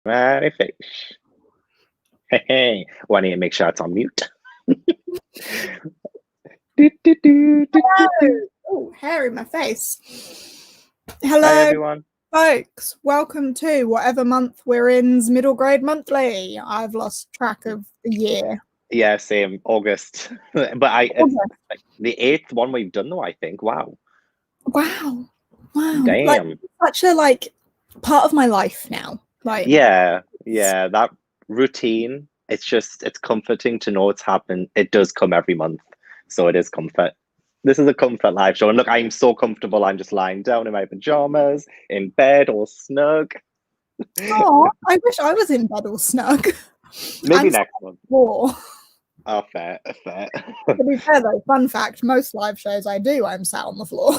Very fish. Hey, hey. Well, I need to make sure it's on mute. Do, do, do, do, do, do. Oh, hair in my face. Hi, Hello, everyone. folks. Welcome to whatever month we're in's Middle Grade Monthly. I've lost track of the year. Yeah, same, August. But it's like the eighth one we've done, though, I think. Wow. Wow. Like, Damn. such a, part of my life now. Yeah, that routine, it's comforting to know it's happened. It does come every month. So it is comfort. This is a comfort live show. And look, I'm so comfortable. I'm just lying down in my pajamas, in bed, all snug. Oh, I wish I was in bed all snug. Maybe I'm next month. poor. Oh, fair, fair. To be fair, though, fun fact, most live shows I do, I'm sat on the floor.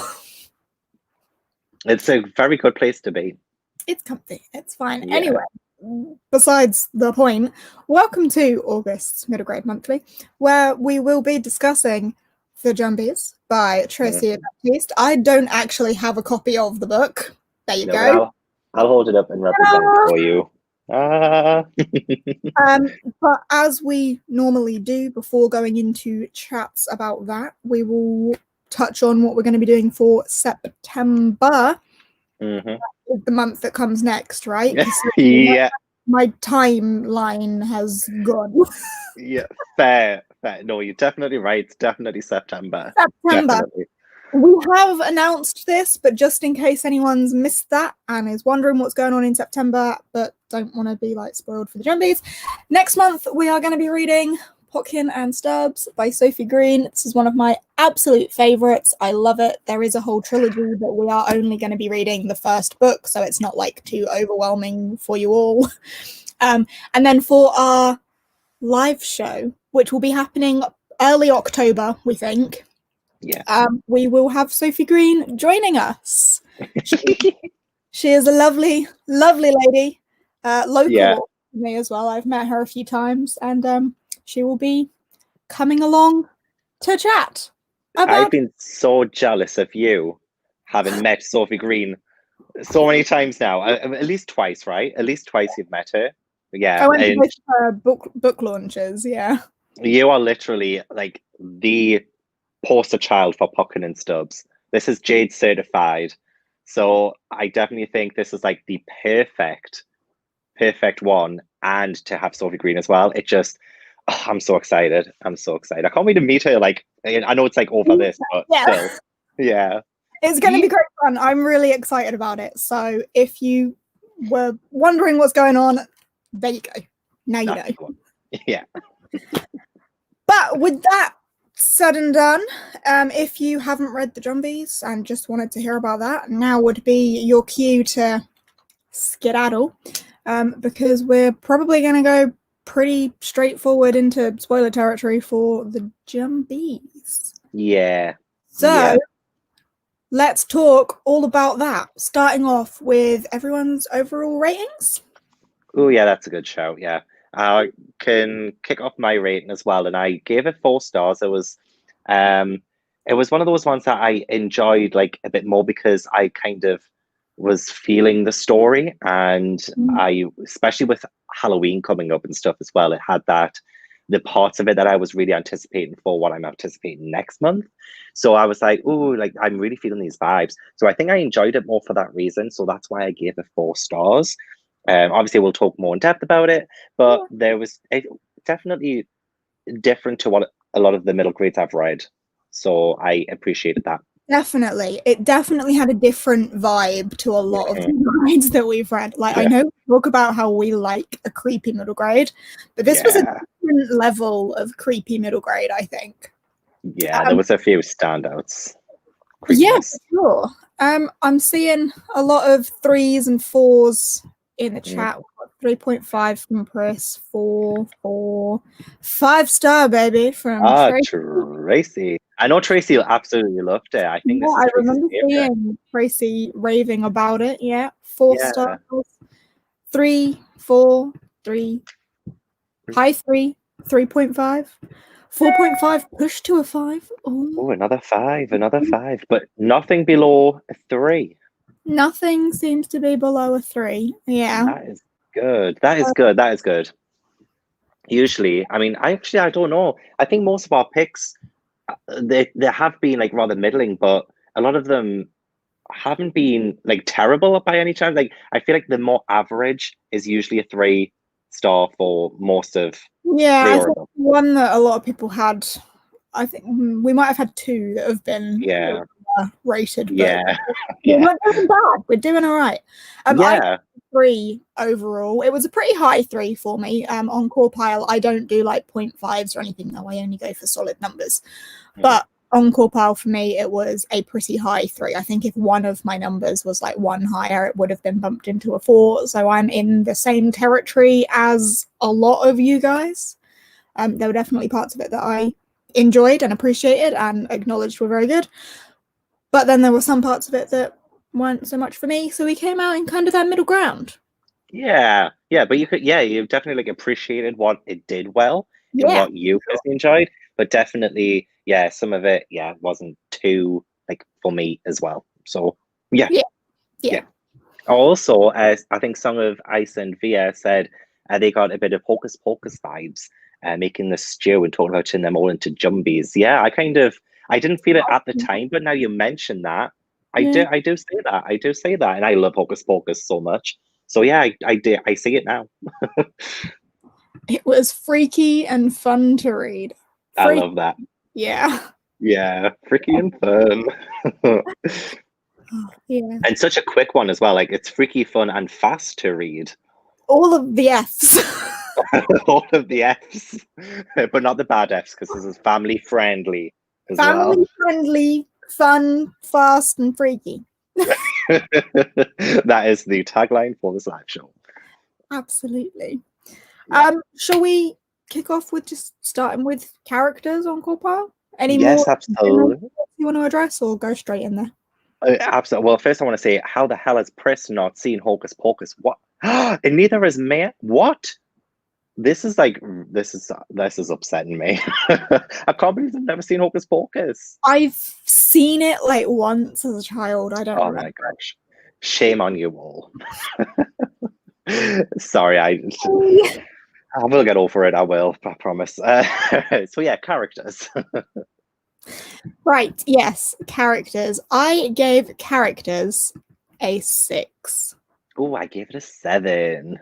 It's a very good place to be. It's comfy. It's fine. Yeah. Anyway, besides the point, welcome to August's Middle Grade Monthly, where we will be discussing The Jumbies by Tracey Baptiste. I don't actually have a copy of the book. There you No, go. I'll hold it up and represent for you. But as we normally do before going into chats about that, we will touch on what we're going to be doing for September. Mm-hmm. The month that comes next, right? Yeah. My timeline has gone. Yeah, fair. No, you're definitely right. It's definitely September. Definitely. We have announced this, but just in case anyone's missed that and is wondering what's going on in September, but don't want to be spoiled for the Jumbies, next month we are going to be reading Potkin and Stubbs by Sophie Green. This is one of my absolute favourites. I love it. There is a whole trilogy, but we are only going to be reading the first book, so it's not too overwhelming for you all. And then for our live show, which will be happening early October, we think. Yeah. We will have Sophie Green joining us. She is a lovely, lovely lady, local to me as well. I've met her a few times, and she will be coming along to chat. I've been so jealous of you having met Sophie Green so many times now. At least twice, right? At least twice you've met her. Yeah. I went to her book launches, yeah. You are literally the poster child for Potkin and Stubbs. This is Jade certified. So I definitely think this is the perfect one. And to have Sophie Green as well. It just, I'm so excited. I can't wait to meet her. I know it's over this, but still. Yeah. It's going to be great fun. I'm really excited about it. So if you were wondering what's going on, there you go. Now you know. Yeah. But with that said and done, if you haven't read the Jumbies and just wanted to hear about that, now would be your cue to skedaddle, because we're probably going to go pretty straightforward into spoiler territory for the Jumbies. Yeah. So let's talk all about that, starting off with everyone's overall ratings. Oh, yeah, that's a good shout. Yeah. I can kick off my rating as well, and I gave it 4 stars. It was one of those ones that I enjoyed a bit more because I kind of was feeling the story, and I, especially with Halloween coming up and stuff as well, it had the parts of it that I was really anticipating for what I'm anticipating next month. So I was I'm really feeling these vibes. So I think I enjoyed it more for that reason. So that's why I gave it 4 stars. Obviously, we'll talk more in depth about it, but there was definitely different to what a lot of the middle grades I've read. So I appreciated that. Definitely. It definitely had a different vibe to a lot of the grades that we've read. I know we talk about how we like a creepy middle grade, but this was a different level of creepy middle grade, I think. Yeah, there was a few standouts. Yes, yeah, sure. I'm seeing a lot of 3s and 4s in the chat. 3.5 from Chris, 4, 5-star baby from Tracey. I know Tracey absolutely loved it. I think this is I remember seeing Tracey raving about it. Yeah, 4 stars, 3, 4, 3, high 3, 3.5, 4.5, push to a 5. Oh, another 5, but nothing below a 3. Nothing seems to be below a 3. Yeah. Good. That is good. That is good. Usually, I mean, I don't know. I think most of our picks, they have been like rather middling, but a lot of them haven't been like terrible by any chance. Like I feel like the more average is usually a 3 star for most of Yeah, three I or think above. one that a lot of people had, I think we might have had two that have been Yeah, rated, but yeah, we're yeah, not doing bad. We're doing all right. I yeah. 3 overall. It was a pretty high 3 for me. On core pile, I don't do like 0.5s or anything though. I only go for solid numbers. Hmm. But on core pile for me, it was a pretty high 3. I think if one of my numbers was like 1 higher, it would have been bumped into a 4. So I'm in the same territory as a lot of you guys. There were definitely parts of it that I enjoyed and appreciated and acknowledged were very good. But then there were some parts of it that weren't so much for me. So we came out in kind of that middle ground. Yeah, yeah, but you definitely like appreciated what it did well and Yeah. what you personally enjoyed, but definitely, yeah, some of it, yeah, wasn't too like for me as well. So yeah, Yeah. Yeah. yeah. Also, I think some of Ice and Via said they got a bit of Hocus Pocus vibes, making the stew and talking about turning them all into Jumbies. Yeah, I didn't feel it at the time, but now you mention that, Yeah. I do say that, I do say that, and I love Hocus Pocus so much. So yeah, I see it now. It was freaky and fun to read. I Freaky. love that. Yeah. Yeah, freaky and fun. Yeah. And such a quick one as well. Like it's freaky fun and fast to read. All of the F's. All of the F's, but not the bad F's because this is family friendly as well. Family friendly, fun, fast, and freaky. That is the tagline for this live show. Absolutely. Yeah. Shall we kick off with just starting with characters on Corpile? Any Yes, more absolutely. you want to address or go straight in there? Absolutely. Well, first I want to say, how the hell has Chris not seen Hocus Pocus? What? And neither has me. What? This is like this is upsetting me. I can't believe I've never seen Hocus Pocus. I've seen it like once as a child. I don't Oh remember. my gosh. Shame on you all. Sorry, I will get over it. I will. I promise. So yeah, characters. Right, yes, characters. I gave characters a 6. Oh, I gave it a 7.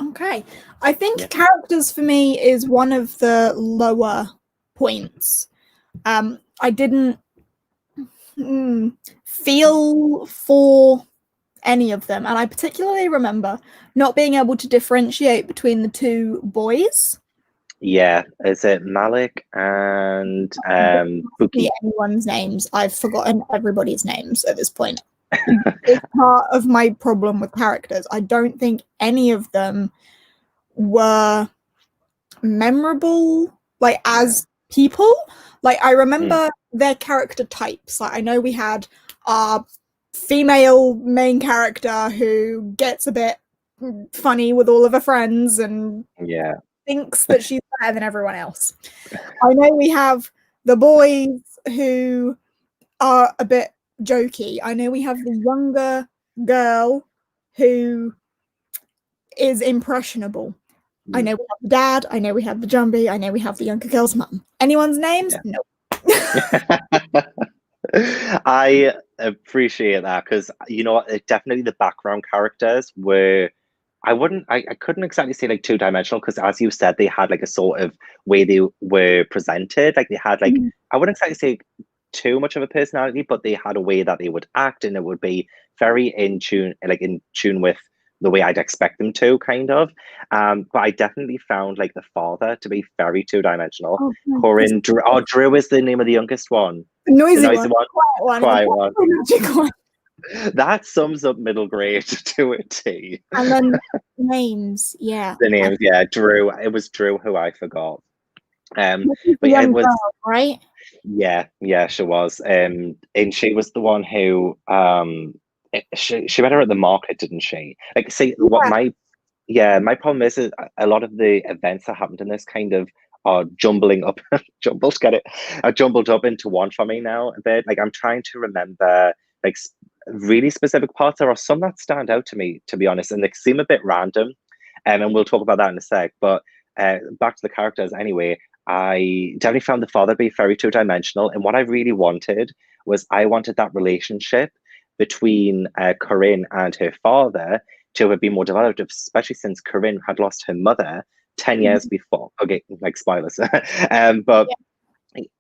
Okay. I think Yeah. characters for me is one of the lower points. I didn't feel for any of them, and I particularly remember not being able to differentiate between the 2 boys. Yeah, is it Malik and Buki? Anyone's names. I've forgotten everybody's names at this point. It's part of my problem with characters. I don't think any of them were memorable, like as people. Like I remember their character types. Like I know we had our female main character who gets a bit funny with all of her friends and Yeah. thinks that she's better than everyone else. I know we have the boys who are a bit jokey. I know we have the younger girl who is impressionable. I know we have the dad. I know we have the Jumbie. I know we have the younger girl's mum. Anyone's names? Yeah. No. I appreciate that because you know definitely the background characters were I couldn't exactly say like 2 dimensional because as you said they had like a sort of way they were presented, like they had like I wouldn't exactly say too much of a personality, but they had a way that they would act and it would be very in tune with the way I'd expect them to, kind of. But I definitely found like the father to be very 2 dimensional. Oh, Corin, Drew is the name of the youngest one. the noisy, The noisy one, one, quiet quiet one. one. That sums up middle grade to a T. And then names, yeah. The names, yeah, Drew. It was Drew who I forgot. But Young it was girl, right? yeah, she was. And she was the one who she met her at the market, didn't she? Like, see, what my problem is a lot of the events that happened in this kind of are jumbling up, are jumbled up into one for me now a bit. Like, I'm trying to remember like really specific parts. There are some that stand out to me, to be honest, and they seem a bit random. And we'll talk about that in a sec. But back to the characters anyway. I definitely found the father to be very two-dimensional, and what I really wanted was I wanted that relationship between Corinne and her father to have been more developed, especially since Corinne had lost her mother 10 years before. Okay, like spoilers. But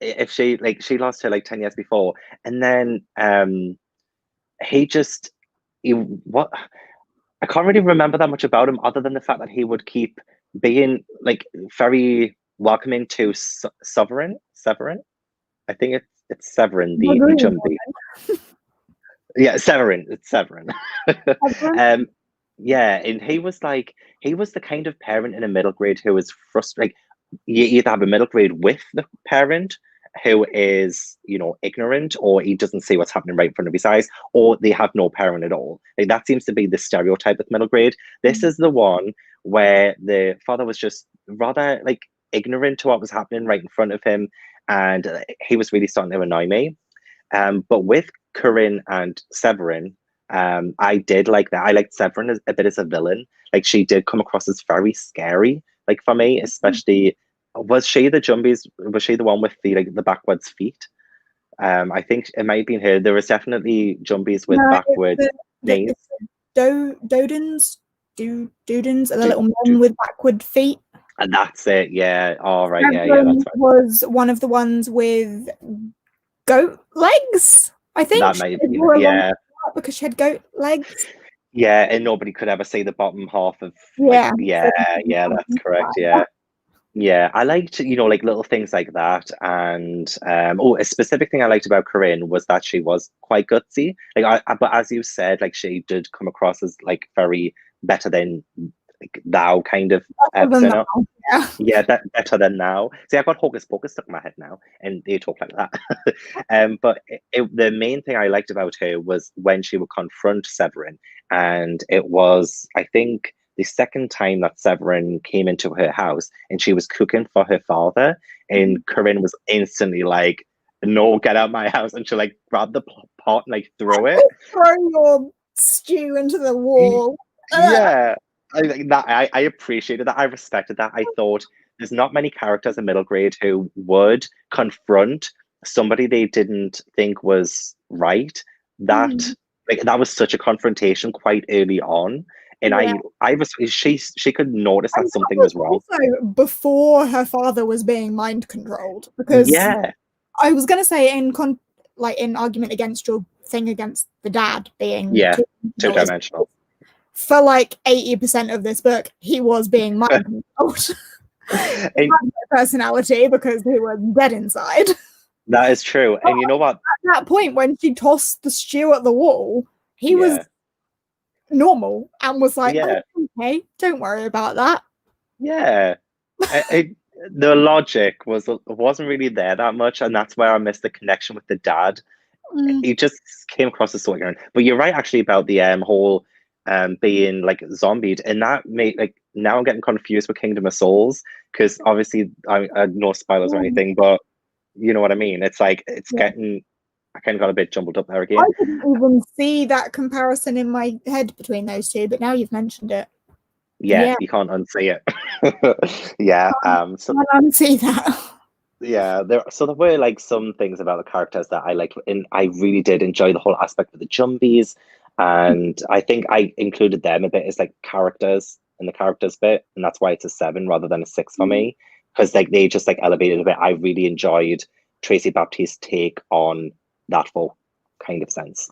if she lost her like 10 years before, and then he just what I can't really remember that much about him other than the fact that he would keep being like very welcoming to Severin. I think it's Severin, the Jumbie. Yeah, Severin. It's Severin. um, yeah, and he was the kind of parent in a middle grade who was frustrated. Like, you either have a middle grade with the parent who is, ignorant, or he doesn't see what's happening right in front of his eyes, or they have no parent at all. Like, that seems to be the stereotype with middle grade. This is the one where the father was just rather like ignorant to what was happening right in front of him, and he was really starting to annoy me. But with Corinne and Severin, I did like that. I liked Severin a bit as a villain. Like, she did come across as very scary. Like, for me, especially, was she the Jumbies? Was she the one with the backwards feet? I think it might have been her. There was definitely Jumbies with backwards knees. Dodens, are the little men with backward feet. And that's it. Yeah. All right. Yeah. That's right. Was one of the ones with goat legs. I think that might be. Yeah. Because she had goat legs. Yeah, and nobody could ever see the bottom half of. Yeah. That's correct. Yeah. Yeah, I liked, like little things like that. And a specific thing I liked about Corinne was that she was quite gutsy. But as you said, like, she did come across as like very better than like thou kind of persona. Yeah, that better than now. See, I got Hocus Pocus stuck in my head now, and they talk like that. But the main thing I liked about her was when she would confront Severin, and it was, I think, the second time that Severin came into her house, and she was cooking for her father, and Corinne was instantly like, "No, get out of my house!" And she like grabbed the pot and like throw it. Throw your stew into the wall. Yeah. I appreciated that. I respected that. I thought there's not many characters in middle grade who would confront somebody they didn't think was right. That was such a confrontation quite early on. And I was she could notice that something was wrong. Also, before her father was being mind controlled, because I was gonna say in argument against your thing against the dad being two-dimensional. For like 80% of this book, he was being mind controlled. He had no personality because he was dead inside. That is true. And you know what? At that point, when she tossed the stew at the wall, he was normal and was like, okay, don't worry about that. Yeah. The logic wasn't really there that much, and that's where I missed the connection with the dad. He just came across as so ignorant. But you're right, actually, about the whole being like zombied, and that made like now I'm getting confused with Kingdom of Souls, because obviously I no spoilers or anything, but you know what I mean. It's like getting. I kind of got a bit jumbled up there again. I didn't even see that comparison in my head between those two, but now you've mentioned it. Yeah. You can't unsee it. So I unsee that. Yeah, there were like some things about the characters that I liked, and I really did enjoy the whole aspect of the Jumbies, and I think I included them a bit as like characters in the characters bit, and that's why it's a 7 rather than a 6 for me, because like they just like elevated a bit. I really enjoyed Tracey Baptiste's take on that whole kind of sense.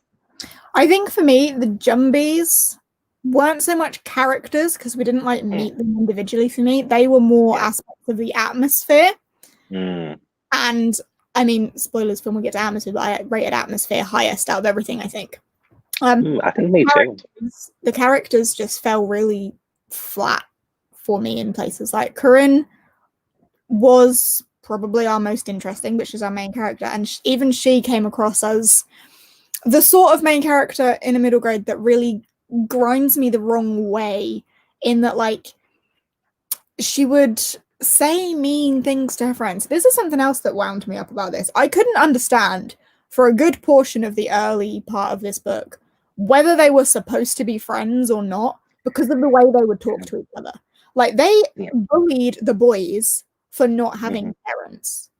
I think for me, the Jumbies weren't so much characters because we didn't like meet them individually. For me, they were more aspects of the atmosphere. And I mean, spoilers when we get to atmosphere, but I rated atmosphere highest out of everything, I think. I think me too. The characters just fell really flat for me in places. Like Corinne was probably our most interesting, but she's our main character, and even she came across as the sort of main character in a middle grade that really grinds me the wrong way, in that like she would say mean things to her friends. This is something else that wound me up about this. I couldn't understand for a good portion of the early part of this book whether they were supposed to be friends or not, because of the way they would talk to each other. Like, they Yeah. bullied the boys for not having Mhm. parents.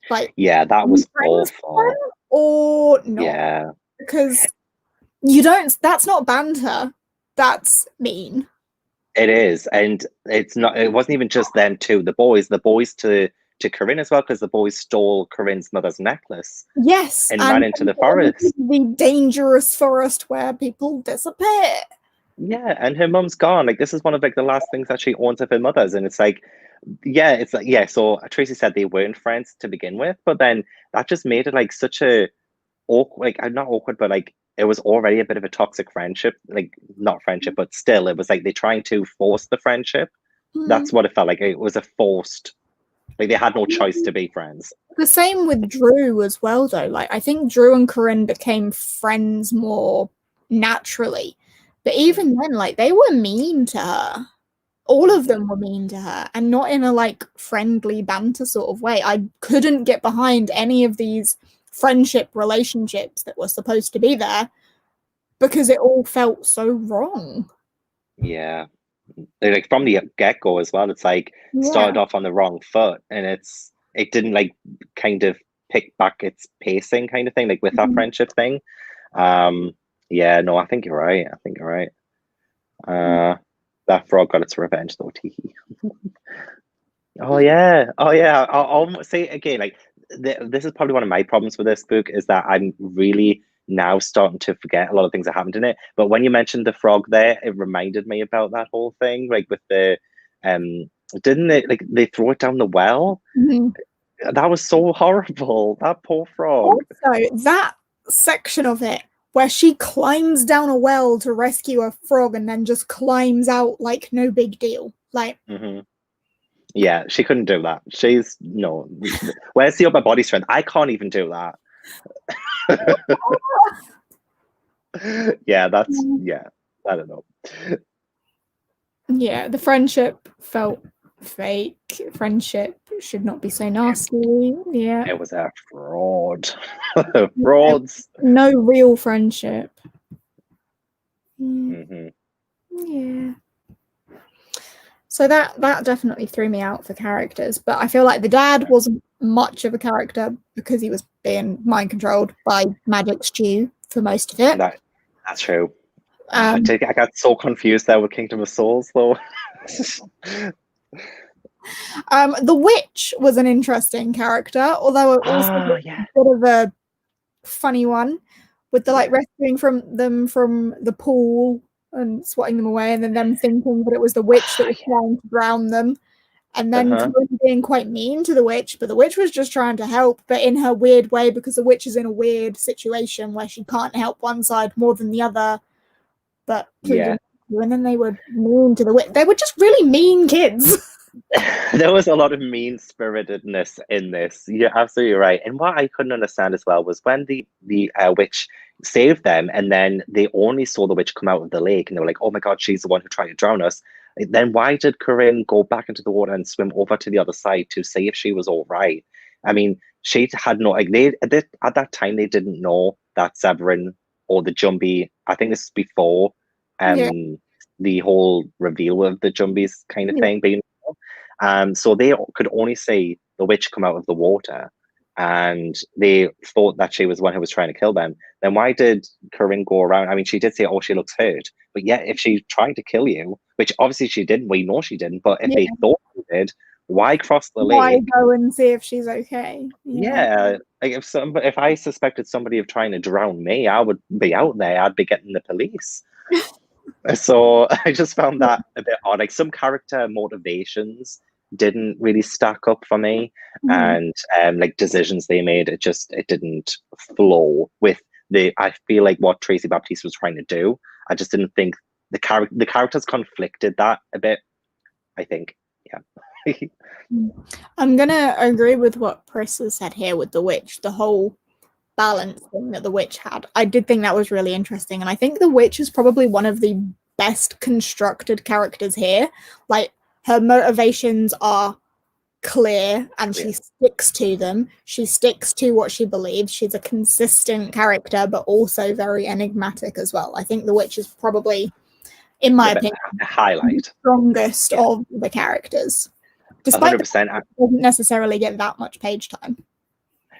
Like, Yeah, that are you was friends with awful. them or not? Yeah. Because you don't, that's not banter. That's mean. It is, and it's not. It wasn't even just them two. The boys to Corinne as well, because the boys stole Corinne's mother's necklace Yes, and ran and into the forest. the dangerous forest where people disappear. Yeah, and her mum's gone. Like, this is one of like the last things that she owns of her mother's, and it's like, yeah, it's like, yeah. So Tracy said they weren't friends to begin with, but then that just made it like such a awkward, like not awkward, but like it was already a bit of a toxic friendship. Like, not friendship, but still, it was like they're trying to force the friendship. That's what it felt like. It was a forced, like they had no choice to be friends. The same with Drew as well, though. Like, I think Drew and Corinne became friends more naturally. But even then, like, they were mean to her. All of them were mean to her, and not in a like friendly banter sort of way. I couldn't get behind any of these friendship relationships that were supposed to be there because it all felt so wrong. Yeah. Like from the get-go as well, it's like started Yeah. off on the wrong foot, and it didn't like kind of pick back its pacing kind of thing, like with that friendship thing. Yeah, no, I think you're right. I think you're right. That frog got its revenge though, teehee. Oh yeah, oh yeah. I'll say it again. Like, this is probably one of my problems with this book, is that I'm really now starting to forget a lot of things that happened in it. But when you mentioned the frog there, it reminded me about that whole thing. Like with the, didn't they like they throw it down the well? Mhm. That was so horrible. That poor frog. Also, that section of it where she climbs down a well to rescue a frog and then just climbs out like no big deal. Like, Hmm. Yeah, she couldn't do that. She's no. Where's the upper body strength? I can't even do that. Yeah, that's yeah. I don't know. yeah, the friendship felt fake. Friendship should not be so nasty. Yeah. It was a fraud. Frauds. No real friendship. Hmm. Yeah. So that definitely threw me out for characters, but I feel like the dad wasn't much of a character because he was being mind controlled by Magic Stew for most of it. That's true. I got so confused there with Kingdom of Souls, though. The witch was an interesting character, although it also was Yeah. a bit of a funny one with the like rescuing them from the pool and swatting them away, and then them thinking that it was the witch that was trying to drown them, and then being quite mean to the witch, but the witch was just trying to help, but in her weird way, because the witch is in a weird situation where she can't help one side more than the other, but Yeah. and then they were mean to the witch. They were just really mean kids. There was a lot of mean-spiritedness in this. You're absolutely right. And what I couldn't understand as well was when the witch saved them, and then they only saw the witch come out of the lake, and they were like, "Oh my God, she's the one who tried to drown us." Then why did Corinne go back into the water and swim over to the other side to see if she was all right? I mean, she had no like at that time they didn't know that Severin or the Jumbie. I think this is before Yeah. the whole reveal of the Jumbies kind of thing being. So they could only see the witch come out of the water, and they thought that she was the one who was trying to kill them. Then why did Corinne go around? I mean, she did say, "Oh, she looks hurt," but yet if she tried to kill you, which obviously she didn't, we know she didn't. But if they thought she did, why cross the Why lake? go and see if she's okay? Yeah, like if I suspected somebody of trying to drown me, I would be out there. I'd be getting the police. So I just found that a bit odd. Like, some character motivations didn't really stack up for me, and like decisions they made, it didn't flow with I feel like what Tracey Baptiste was trying to do. I just didn't think the characters conflicted that a bit, I think. Yeah. I'm gonna agree with what Chris has said here with the witch, the whole balance thing that the witch had. I did think that was really interesting, and I think the witch is probably one of the best constructed characters here. Like, her motivations are clear and she sticks to them. She sticks to what she believes. She's a consistent character, but also very enigmatic as well. I think the witch is probably in my The opinion, the highlight. strongest of the characters. Despite 100%. it doesn't necessarily get that much page time.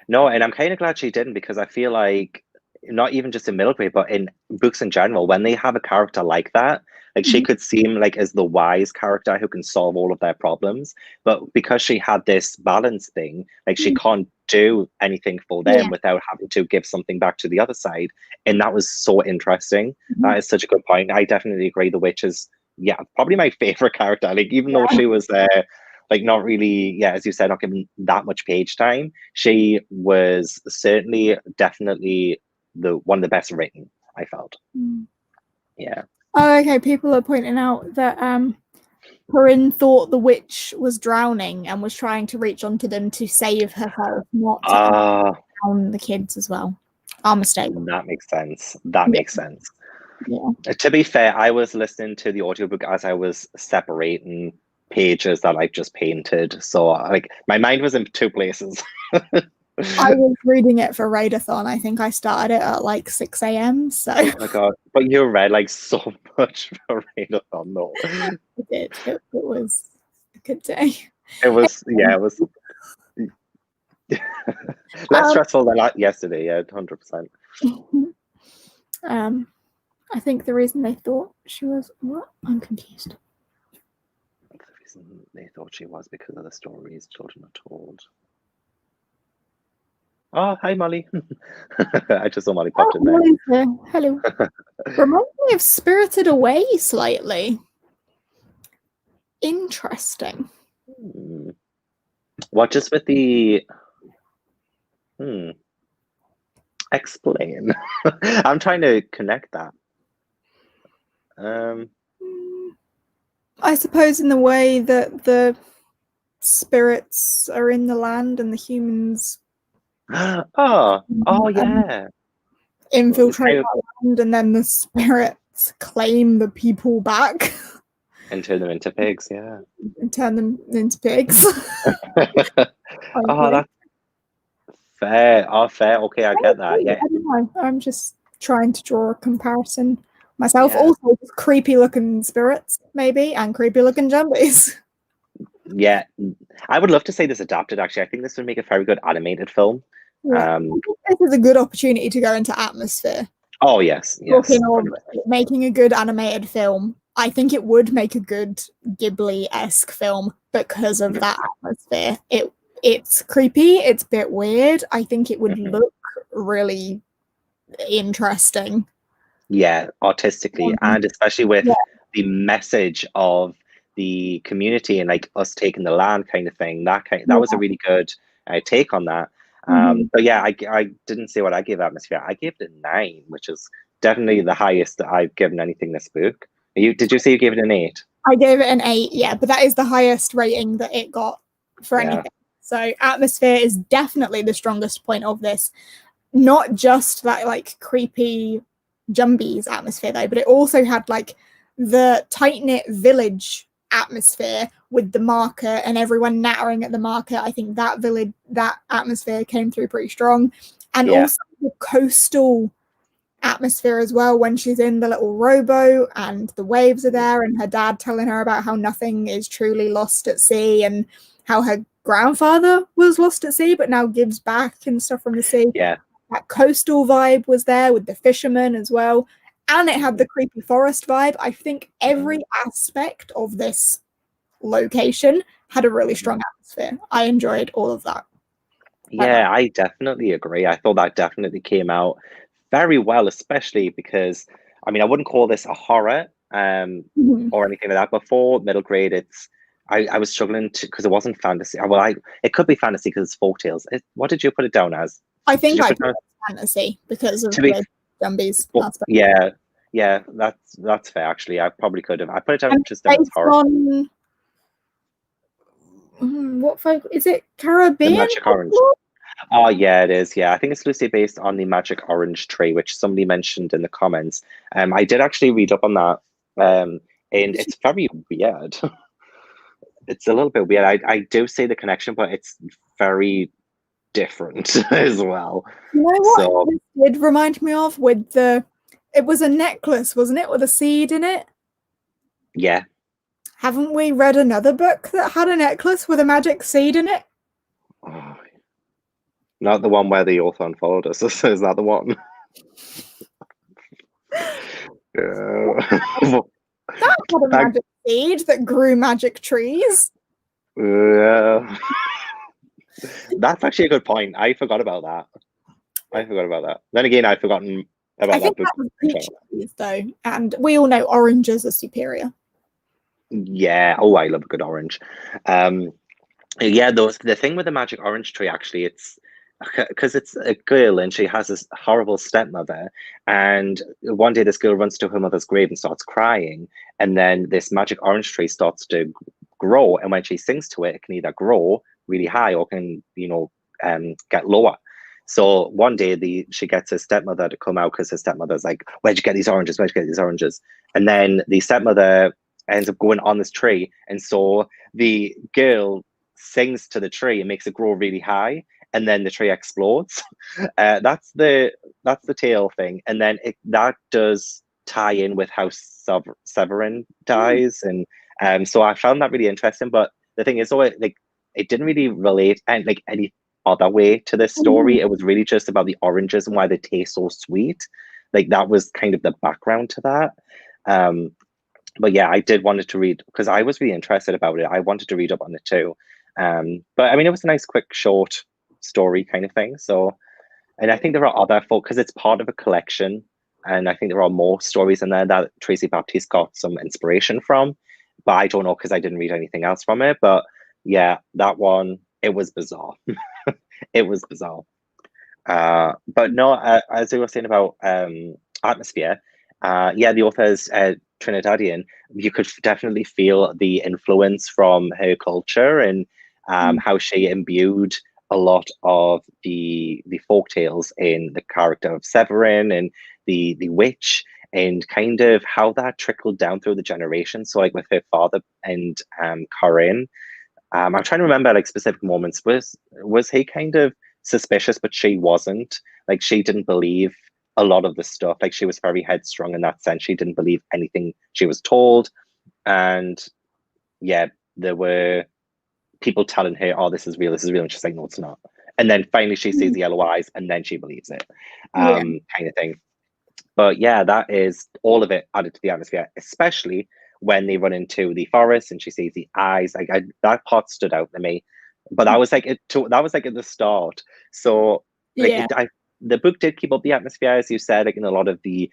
No, and I'm kind of glad she didn't, because I feel like not even just in middle grade, but in books in general, when they have a character like that, like she could seem like as the wise character who can solve all of their problems. But because she had this balance thing, like she can't do anything for them without having to give something back to the other side. And that was so interesting. That is such a good point. I definitely agree. The witch is, probably my favorite character. Like, even though she was like not really, as you said, not given that much page time, she was certainly definitely one of the best written, I felt. Yeah. Oh, okay. People are pointing out that Corinne thought the witch was drowning and was trying to reach onto them to save herself, not to drown the kids as well. Our mistake. That makes sense. That makes sense. Yeah. To be fair, I was listening to the audiobook as I was separating pages that I've just painted. So like my mind was in two places. I was reading it for Raidathon. I think I started it at like 6 a.m. So oh my god. But you read like so much for Raidathon though. I did. It was a good day. It was it was less stressful than yesterday, 100%. I think the reason they thought she was what? I'm confused. The reason they thought she was because of the stories children are told. Oh, hi, Molly. I just saw Molly popped in there. Hello. Reminds me of Spirited Away slightly. Interesting. What, just with the... Explain. I'm trying to connect that. I suppose in the way that the spirits are in the land and the humans yeah. infiltrate the land, and then the spirits claim the people back and turn them into pigs, and turn them into pigs. That's fair. Fair. Okay, I get that. I don't know. I'm just trying to draw a comparison myself. Also, creepy looking spirits, maybe, and creepy looking Jumbies. Yeah, I would love to say this adapted. Actually, I think this would make a very good animated film. This is a good opportunity to go into atmosphere. Oh yes. Talking of making a good animated film, I think it would make a good Ghibli-esque film because of that atmosphere. It's creepy, it's a bit weird. I think it would look really interesting. Yeah, artistically, and especially with the message of the community and like us taking the land kind of thing. That was a really good take on that. But yeah, I didn't say what I gave atmosphere. I gave it a 9, which is definitely the highest that I've given anything this book. Did you say you gave it an 8? I gave it an 8, but that is the highest rating that it got for anything. So atmosphere is definitely the strongest point of this. Not just that like creepy Jumbies atmosphere though, but it also had like the tight-knit village atmosphere with the market and everyone nattering at the market. I think that atmosphere came through pretty strong. And also the coastal atmosphere as well, when she's in the little rowboat and the waves are there and her dad telling her about how nothing is truly lost at sea and how her grandfather was lost at sea but now gives back and stuff from the sea. That coastal vibe was there with the fishermen as well, and it had the creepy forest vibe. I think every aspect of this location had a really strong atmosphere. I enjoyed all of that. Yeah, I definitely agree. I thought that definitely came out very well, especially because I mean I wouldn't call this a horror or anything like that. Before middle grade, I was struggling to, because it wasn't fantasy. Well, it could be fantasy because it's folktales. What did you put it down as? I think I put it fantasy because of the Jumbies aspect. Yeah, that's fair. Actually, I probably could have. I put it down just as horror. What folk is it? Caribbean? The Magic Orange. Oh yeah, it is. Yeah, I think it's loosely based on the Magic Orange tree, which somebody mentioned in the comments. I did actually read up on that, and it's very weird. It's a little bit weird. I do see the connection, but it's very different as well. You know what it did remind me of with it was a necklace, wasn't it, with a seed in it? Yeah. Haven't we read another book that had a necklace with a magic seed in it? Oh, not the one where the author unfolded us. Is that the one? Yeah. That had a I, magic seed that grew magic trees. yeah. That's actually a good point. I forgot about that. Then again, I've forgotten I about think that book. that was peach trees, though, and we all know oranges are superior. Yeah. Oh, I love a good orange. Um, yeah, the thing with the magic orange tree, actually, it's because it's a girl and she has this horrible stepmother, and one day this girl runs to her mother's grave and starts crying, and then this magic orange tree starts to grow, and when she sings to it, it can either grow really high or can, get lower. So one day she gets her stepmother to come out because her stepmother's like, "Where'd you get these oranges? Where'd you get these oranges?" And then the stepmother ends up going on this tree, and so the girl sings to the tree and makes it grow really high, and then the tree explodes. That's the tail thing, and then that does tie in with how Severin dies, and so I found that really interesting. But the thing is, though, it didn't really relate and like any other way to this story. It was really just about the oranges and why they taste so sweet. Like that was kind of the background to that. Um, but yeah, I did wanted to read because I was really interested about it. I wanted to read up on it too. But I mean, it was a nice, quick, short story kind of thing. So, and I think there are other folk because it's part of a collection, and I think there are more stories in there that Tracey Baptiste got some inspiration from. But I don't know because I didn't read anything else from it. But yeah, that one, it was bizarre. It was bizarre. But no, as we were saying about atmosphere, yeah, the author is Trinidadian. You could definitely feel the influence from her culture and how she imbued a lot of the folk tales in the character of Severin and the witch, and kind of how that trickled down through the generations. So, like with her father and Corinne, I'm trying to remember like specific moments. Was he kind of suspicious, but she wasn't? Like she didn't believe a lot of the stuff. Like she was very headstrong in that sense. She didn't believe anything she was told. And yeah, there were people telling her, "Oh, this is real," and she's like, "No, it's not." And then finally she sees the yellow eyes, and then she believes it, Yeah. kind of thing. But yeah, that is all of it added to the atmosphere, especially when they run into the forest and she sees the eyes. Like that part stood out to me. But that was like that was like at the start. So like Yeah. the book did keep up the atmosphere, as you said, like in a lot of the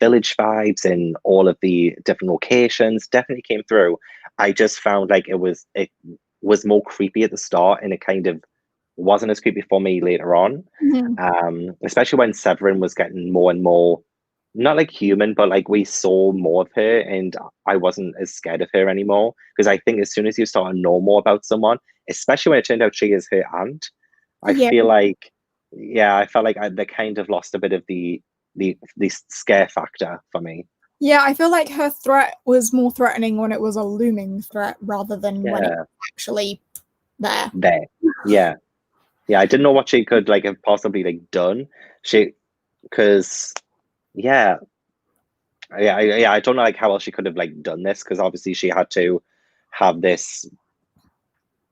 village vibes and all of the different locations definitely came through. I just found like it was more creepy at the start, and it kind of wasn't as creepy for me later on. Mhm. Especially when Severin was getting more and more, not like human, but like we saw more of her, and I wasn't as scared of her anymore. Because I think as soon as you start to know more about someone, especially when it turned out she is her aunt, I Yeah. feel like, yeah, I felt like they kind of lost a bit of the scare factor for me. Yeah, I feel like her threat was more threatening when it was a looming threat rather than when it Yeah, was actually there. there. Yeah, yeah. I didn't know what she could like have possibly like done. She, because yeah, yeah, I don't know like how else she could have like done this because obviously she had to have this.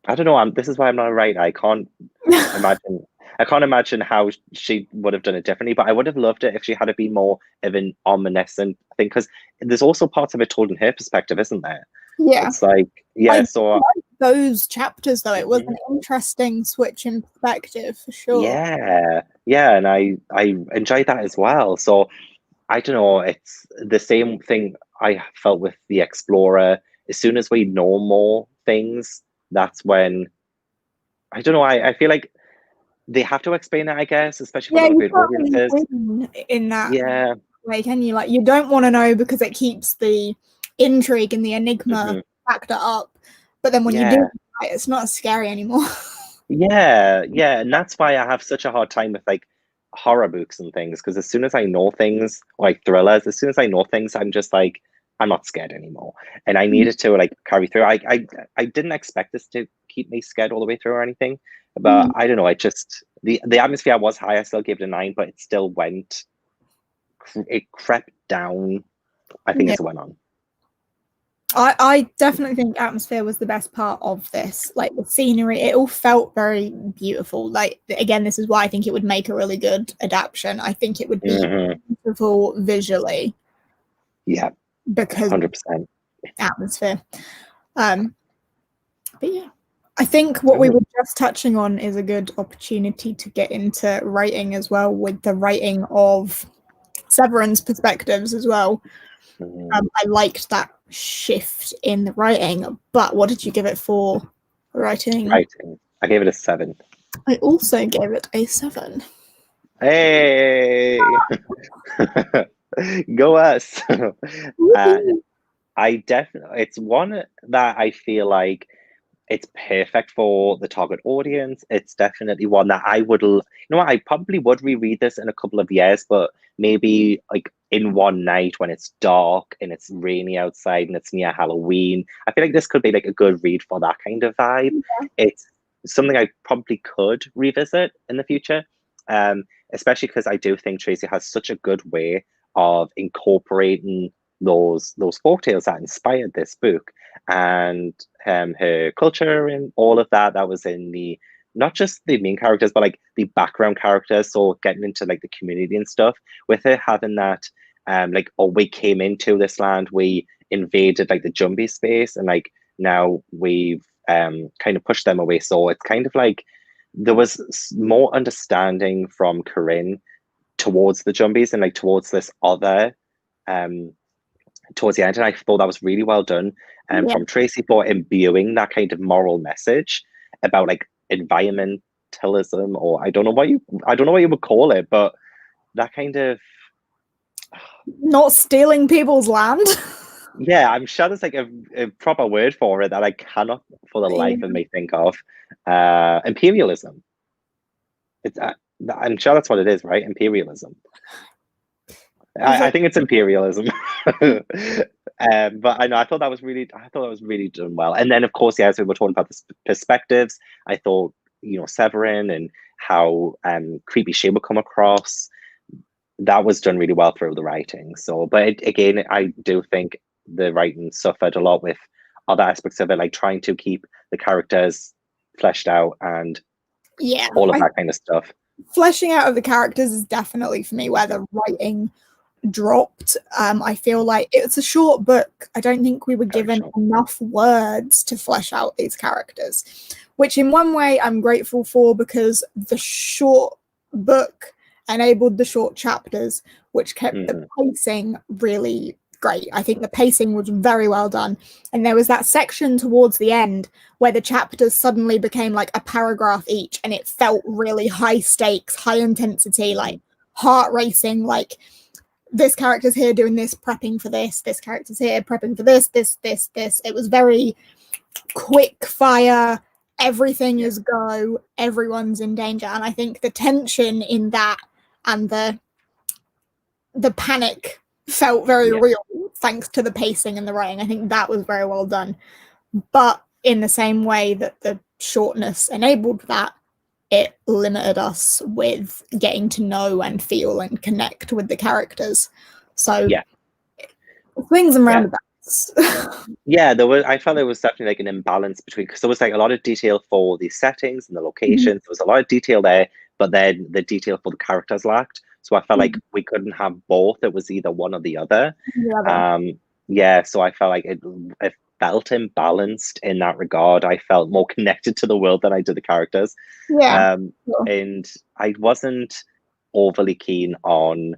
I don't know. This is why I'm not a writer. Imagine. I can't imagine how she would have done it differently. But I would have loved it if she had to be more of an omniscient thing because there's also parts of it told in her perspective, isn't there? Yeah. It's like I yeah. like So those chapters though. It was an mhm. interesting switch in perspective for sure. Yeah, yeah, and I enjoyed that as well. So I don't know. It's the same thing I felt with the Explorer. As soon as we know more things, that's when I don't know. I feel like they have to explain it, I guess, especially for Yeah, the you great can't really audiences. win in that Yeah. way, can you? Like, you don't want to know because it keeps the intrigue and the enigma Hmm. factor up. But then when you do, Yeah. it's not scary anymore. Yeah. Yeah. And that's why I have such a hard time with like horror books and things, because as soon as I know things, like thrillers, as soon as I know things, I'm just like, I'm not scared anymore. And I needed to like carry through. I didn't expect this to keep me scared all the way through or anything. But Mhm. I don't know, it just the atmosphere was high. I still gave it a 9, but it still went it crept down, I think, Yeah. as it went on. I definitely think atmosphere was the best part of this. Like the scenery, it all felt very beautiful. Like again, this is why I think it would make a really good adaptation. I think it would be beautiful visually. Yeah, because 100%. Atmosphere. But yeah, I think what we were just touching on is a good opportunity to get into writing as well, with the writing of Severin's perspectives as well. I liked that shift in the writing, but what did you give it for writing? Writing. I gave it a 7. I also gave it a 7. Hey! Go us! I definitely, it's one that I feel like it's perfect for the target audience. It's definitely one that I would, you know what, I probably would reread this in a couple of years, but maybe like in one night when it's dark and it's rainy outside and it's near Halloween. I feel like this could be like a good read for that kind of vibe. Yeah. It's something I probably could revisit in the future, especially because I do think Tracey has such a good way of incorporating those folktales that inspired this book, and her culture and all of that was in the, not just the main characters, but like the background characters. So getting into like the community and stuff, with her having that like, oh, we came into this land, we invaded like the Jumbies space, and like now we've kind of pushed them away. So it's kind of like there was more understanding from Corinne towards the Jumbies and like towards this other towards the end, and I thought that was really well done from Tracey for imbuing that kind of moral message about like environmentalism, or I don't know what you would call it, but that kind of not stealing people's land. Yeah, I'm sure there's like a proper word for it that I cannot for the life of me think of. Imperialism. It's I'm sure that's what it is, right? Imperialism. I think it's imperialism. But I know I thought that was really done well. And then of course, as we were talking about the perspectives, I thought, you know, Severin and how creepy she would come across, that was done really well through the writing. So, but again, I do think the writing suffered a lot with other aspects of it, like trying to keep the characters fleshed out and all of that kind of stuff. Fleshing out of the characters is definitely for me where the writing dropped. I feel like it's a short book. I don't think we were given enough words to flesh out these characters, which in one way I'm grateful for, because the short book enabled the short chapters, which kept the pacing really great. I think the pacing was very well done. And there was that section towards the end where the chapters suddenly became like a paragraph each, and it felt really high stakes, high intensity, like heart racing, like this character's here doing this, prepping for this character's here prepping for this. It was very quick fire, everything is go, everyone's in danger. And I think the tension in that and the panic felt very real thanks to the pacing and the writing. I think that was very well done. But in the same way that the shortness enabled that, it limited us with getting to know and feel and connect with the characters. So swings and roundabouts. I felt there was definitely like an imbalance between, because there was like a lot of detail for the settings and the locations. There was a lot of detail there, but then the detail for the characters lacked. So I felt like we couldn't have both. It was either one or the other. So I felt like it felt imbalanced in that regard. I felt more connected to the world than I did the characters. And I wasn't overly keen on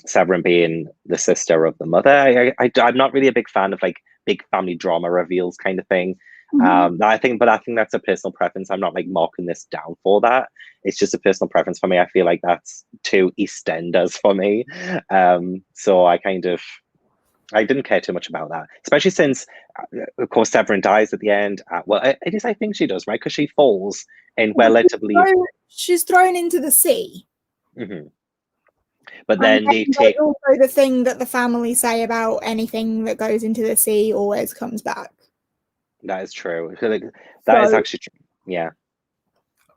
Severin being the sister of the mother. I'm not really a big fan of like big family drama reveals kind of thing. I think that's a personal preference. I'm not like marking this down for that. It's just a personal preference for me. I feel like that's too EastEnders for me. So I didn't care too much about that, especially since, of course, Severin dies at the end. I think she does, right? Because she falls and we're led to believe she's thrown into the sea. But then they take also the thing that the family say about anything that goes into the sea always comes back. That is true. That is actually true. Yeah.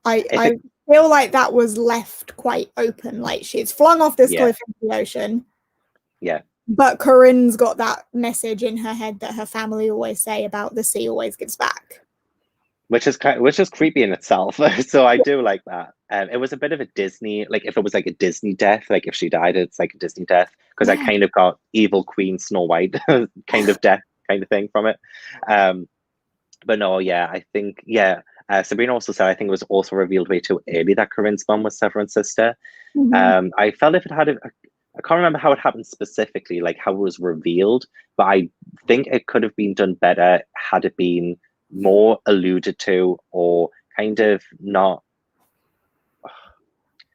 I feel like that was left quite open. Like she's flung off this cliff into the ocean. Yeah. But Corinne's got that message in her head that her family always say about the sea always gives back. Which is creepy in itself. So I do like that. It was a bit of a Disney, like if it was like a Disney death, like if she died, it's like a Disney death, because I kind of got evil Queen Snow White kind of death kind of thing from it. But no, yeah, I think Sabrina also said I think it was also revealed way too early that Corinne's mum was Severin's sister. I felt if it had I can't remember how it happened specifically, like how it was revealed, but I think it could have been done better had it been more alluded to or kind of not.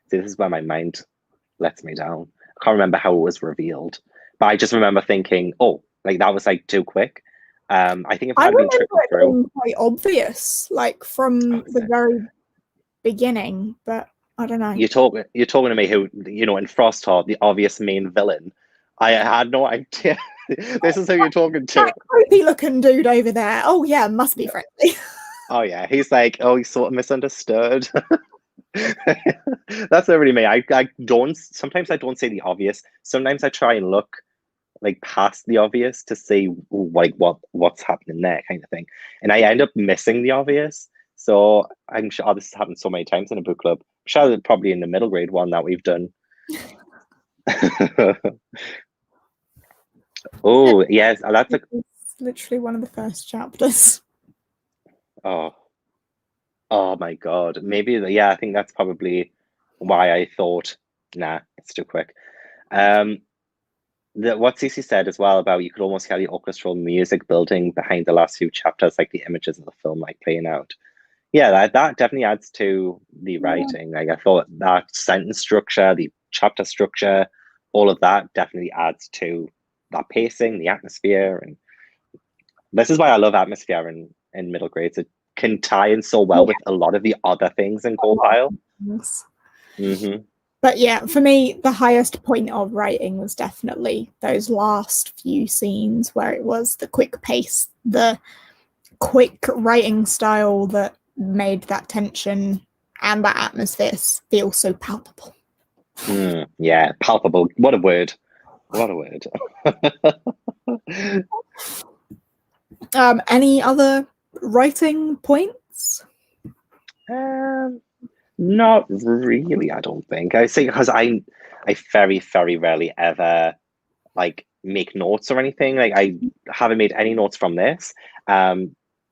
See, this is where my mind lets me down. I can't remember how it was revealed, but I just remember thinking, oh, like that was like too quick. I think if it had been trickled through, quite obvious, like from the very beginning, but I don't know. You're talking to me who, in Frost Heart, the obvious main villain. I had no idea. This is who you're talking to. That creepy looking dude over there. Oh yeah, must be friendly. Oh yeah, he's like, oh, he's sort of misunderstood. That's not really me. Sometimes I don't say the obvious. Sometimes I try and look like past the obvious to see like what's happening there, kind of thing. And I end up missing the obvious. So I'm sure this has happened so many times in a book club. I'm sure probably in the middle grade one that we've done. Oh yes, that's literally one of the first chapters. Oh my god. Maybe I think that's probably why I thought, nah, it's too quick. What Cece said as well about you could almost hear the orchestral music building behind the last few chapters, like the images of the film like playing out. Yeah, that definitely adds to the writing. Like I thought that sentence structure, the chapter structure, all of that definitely adds to that pacing, the atmosphere, and this is why I love atmosphere in middle grades. It can tie in so well with a lot of the other things in Cold Pile. But yeah, for me, the highest point of writing was definitely those last few scenes where it was the quick pace, the quick writing style that made that tension and that atmosphere feel so palpable. Yeah, palpable. What a word. What a word. Any other writing points? Not really, I don't think. I think because I very, very rarely ever like make notes or anything. Like I haven't made any notes from this.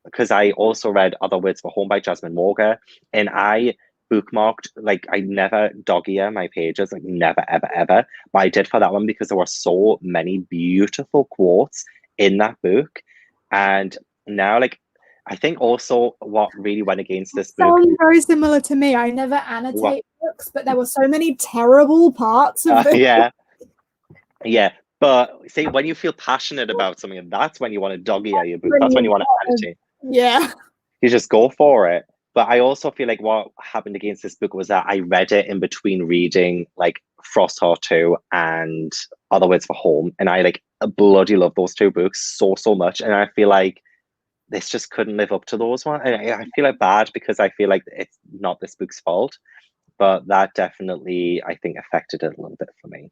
Because I also read Other Words for Home by Jasmine Morga, and I bookmarked, like I never dog-ear my pages, like never, ever, ever. But I did for that one because there were so many beautiful quotes in that book. And now, like, I think also what really went against this book. Sounds very similar to me. I never annotate books, but there were so many terrible parts of this. Yeah. But see, when you feel passionate about something, that's when you want to dog-ear your book. That's when you want to annotate. Yeah. You just go for it. But I also feel like what happened against this book was that I read it in between reading like Frost Heart 2 and Other Words for Home. And I like bloody love those two books so much. And I feel like this just couldn't live up to those ones. I feel like bad because I feel like it's not this book's fault. But that definitely, I think, affected it a little bit for me.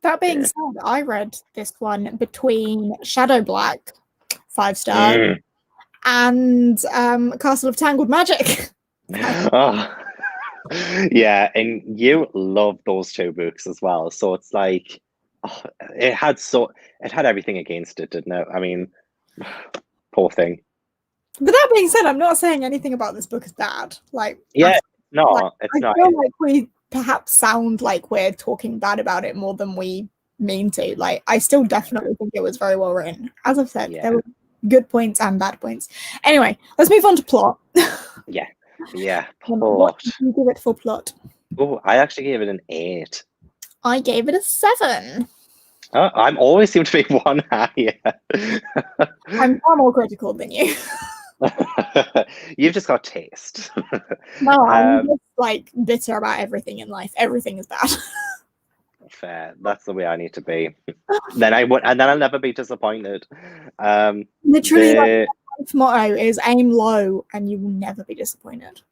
That being said, I read this one between Shadow Black, 5-star, and Castle of Tangled Magic. Oh. Yeah, and you love those two books as well. So it's like, it had everything against it, didn't it? I mean, poor thing. But that being said, I'm not saying anything about this book is bad. Like, yeah, no, like, it's not. I feel like we perhaps sound like we're talking bad about it more than we mean to. Like, I still definitely think it was very well written. As I've said, there were good points and bad points. Anyway, let's move on to plot. Yeah, plot. What did you give it for plot? Oh, I actually gave it an 8. I gave it a 7. I'm always seem to be one higher. I'm far more critical than you. You've just got taste. No, I'm just like bitter about everything in life. Everything is bad. Fair. That's the way I need to be. Then I'll never be disappointed. Literally, my motto is aim low, and you will never be disappointed.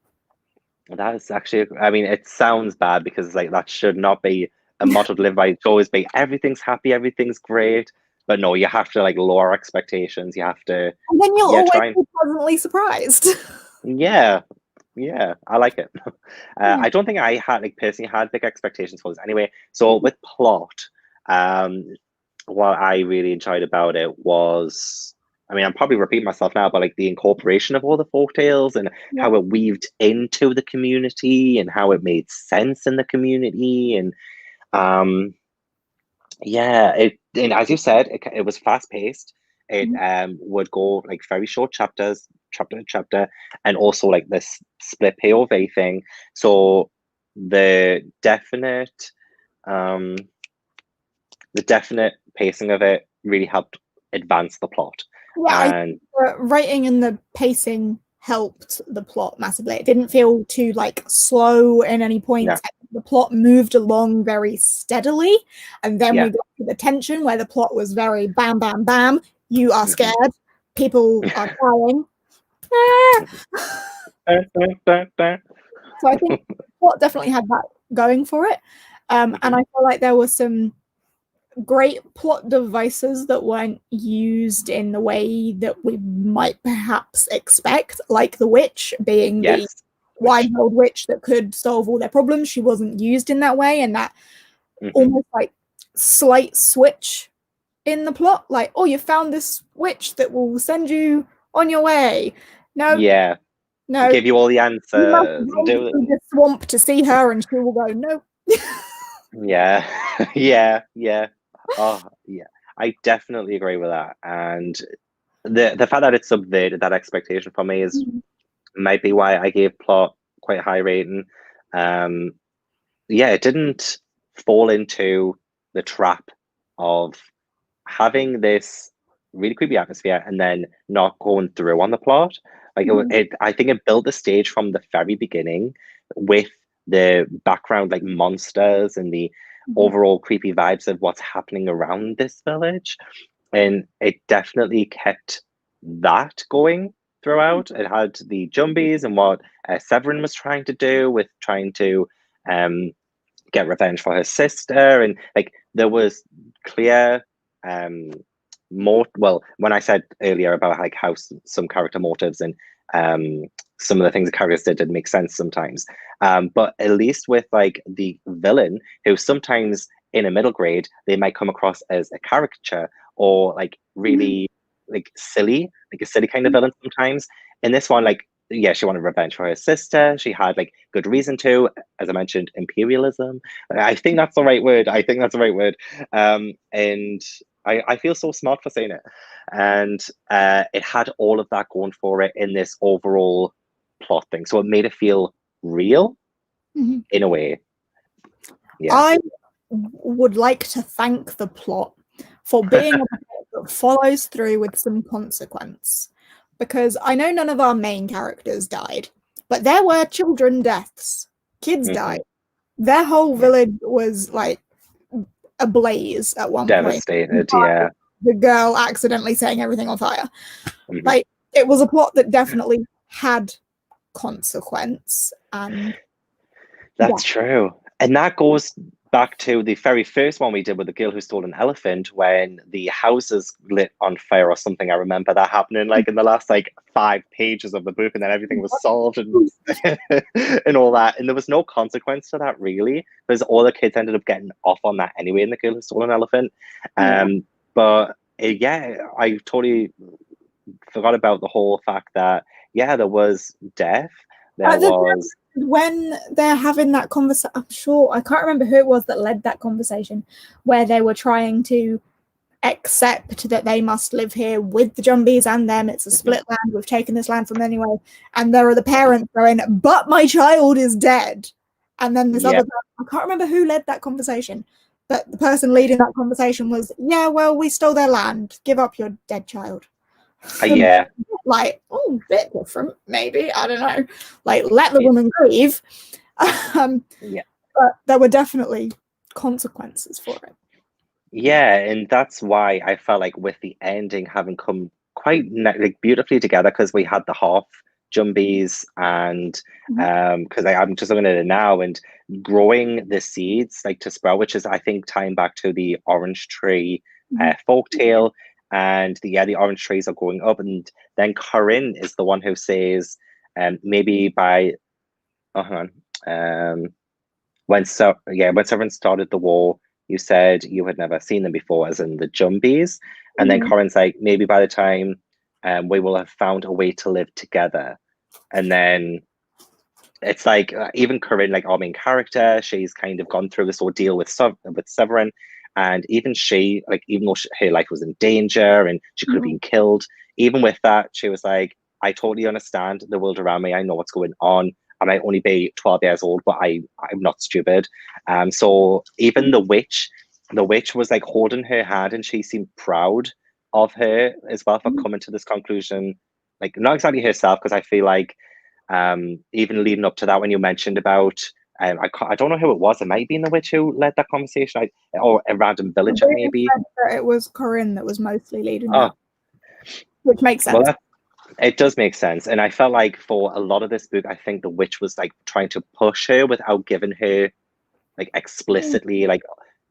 That is actually. I mean, it sounds bad because like that should not be a motto to live by should always be everything's happy, everything's great. But no, you have to like lower expectations. You have to, And then you'll yeah, always try and be pleasantly surprised. yeah, yeah, I like it. Yeah. I don't think I had like personally had big expectations for this anyway. So with plot, um, what I really enjoyed about it was, I mean, I'm probably repeating myself now, but like the incorporation of all the folk tales and Yeah. how it weaved into the community and how it made sense in the community. And um, yeah, and as you said, it was fast paced. It Mhm. would go like very short chapters, chapter to chapter, and also like this split POV thing. So the definite um the definite pacing of it really helped advance the plot. Yeah, I think And the writing and the pacing helped the plot massively. It didn't feel too like slow at any point. yeah, The plot moved along very steadily, and then yeah. we got to the tension where the plot was very bam, bam, bam. You are Mhm. scared. People are dying. Ah! So I think the plot definitely had that going for it. And I feel like there were some great plot devices that weren't used in the way that we might perhaps expect, like the witch being the Yes. wise old witch that could solve all their problems. She wasn't used in that way, and that Mhm. almost like slight switch in the plot, like, oh, you found this witch that will send you on your way. No, Yeah. no, Give you all the you must answers and go do it. through the swamp to see her, and she will go, no. Yeah. Yeah. Yeah. Oh, yeah. I definitely agree with that. And the fact that it subverted that expectation for me is might be why I gave plot quite a high rating. Um, yeah, it didn't fall into the trap of having this really creepy atmosphere and then not going through on the plot. Like I think it built the stage from the very beginning with the background like monsters and the overall creepy vibes of what's happening around this village, and it definitely kept that going throughout. It had the Jumbies and what Severin was trying to do with trying to um, get revenge for her sister, and like there was clear more. Well, when I said earlier about like how some character motives and um, some of the things the characters did make sense sometimes, but at least with like the villain, who sometimes in a middle grade they might come across as a caricature or like really like silly, like a silly kind of villain sometimes. In this one, like yeah, she wanted revenge for her sister. She had like good reason to, as I mentioned, imperialism. I think that's the right word. I think that's the right word. And I feel so smart for saying it. And it had all of that going for it in this overall plot thing. So it made it feel real in a way. Yeah. I would like to thank the plot for being a plot that follows through with some consequence. Because I know none of our main characters died, but there were children deaths. Kids died. Their whole village was like ablaze at one point. Devastated. Yeah. The girl accidentally setting everything on fire. Mhm. Like it was a plot that definitely had consequence, and That's true. And that goes back to the very first one we did with the girl who stole an elephant when the houses lit on fire or something. I remember that happening like in the last like 5 pages of the book, and then everything was solved and and all that. And there was no consequence to that really, because all the kids ended up getting off on that anyway in the girl who stole an elephant. But yeah, I totally forgot about the whole fact that yeah, there was death. There was when they're having that conversation, I'm sure I can't remember who it was that led that conversation, where they were trying to accept that they must live here with the Jumbies and them. It's a split land. We've taken this land from them anyway. And there are the parents going, but my child is dead. And then this other person, I can't remember who led that conversation, but the person leading that conversation was, yeah, well, we stole their land. Give up your dead child. yeah. Like, oh, bit different, maybe. I don't know. Like, let the woman grieve. Yeah. But there were definitely consequences for it. Yeah, and that's why I felt like with the ending having come quite like beautifully together, because we had the half Jumbies, and because I'm just looking at it now, and growing the seeds like to sprout, which is I think tying back to the orange tree folk tale, and the orange trees are growing up, and then Corinne is the one who says, maybe by hang on, when Severin started the war, you said you had never seen them before, as in the Jumbies, and then Corinne's like, maybe by the time we will have found a way to live together. And then it's like even Corinne, like our main character, she's kind of gone through this ordeal with Severin, and even she, like, even though her life was in danger and she could have been killed, even with that, she was like, I totally understand the world around me. I know what's going on. I might only be 12 years old, but I'm not stupid. So even the witch was like holding her hand, and she seemed proud of her as well for coming to this conclusion. Like, not exactly herself, because I feel like even leading up to that, when you mentioned about I don't know who it was. It might be the witch who led that conversation, or a random villager maybe. It was Corinne that was mostly leading that, which makes sense. Well, it does make sense, and I felt like for a lot of this book, I think the witch was like trying to push her without giving her like explicitly like,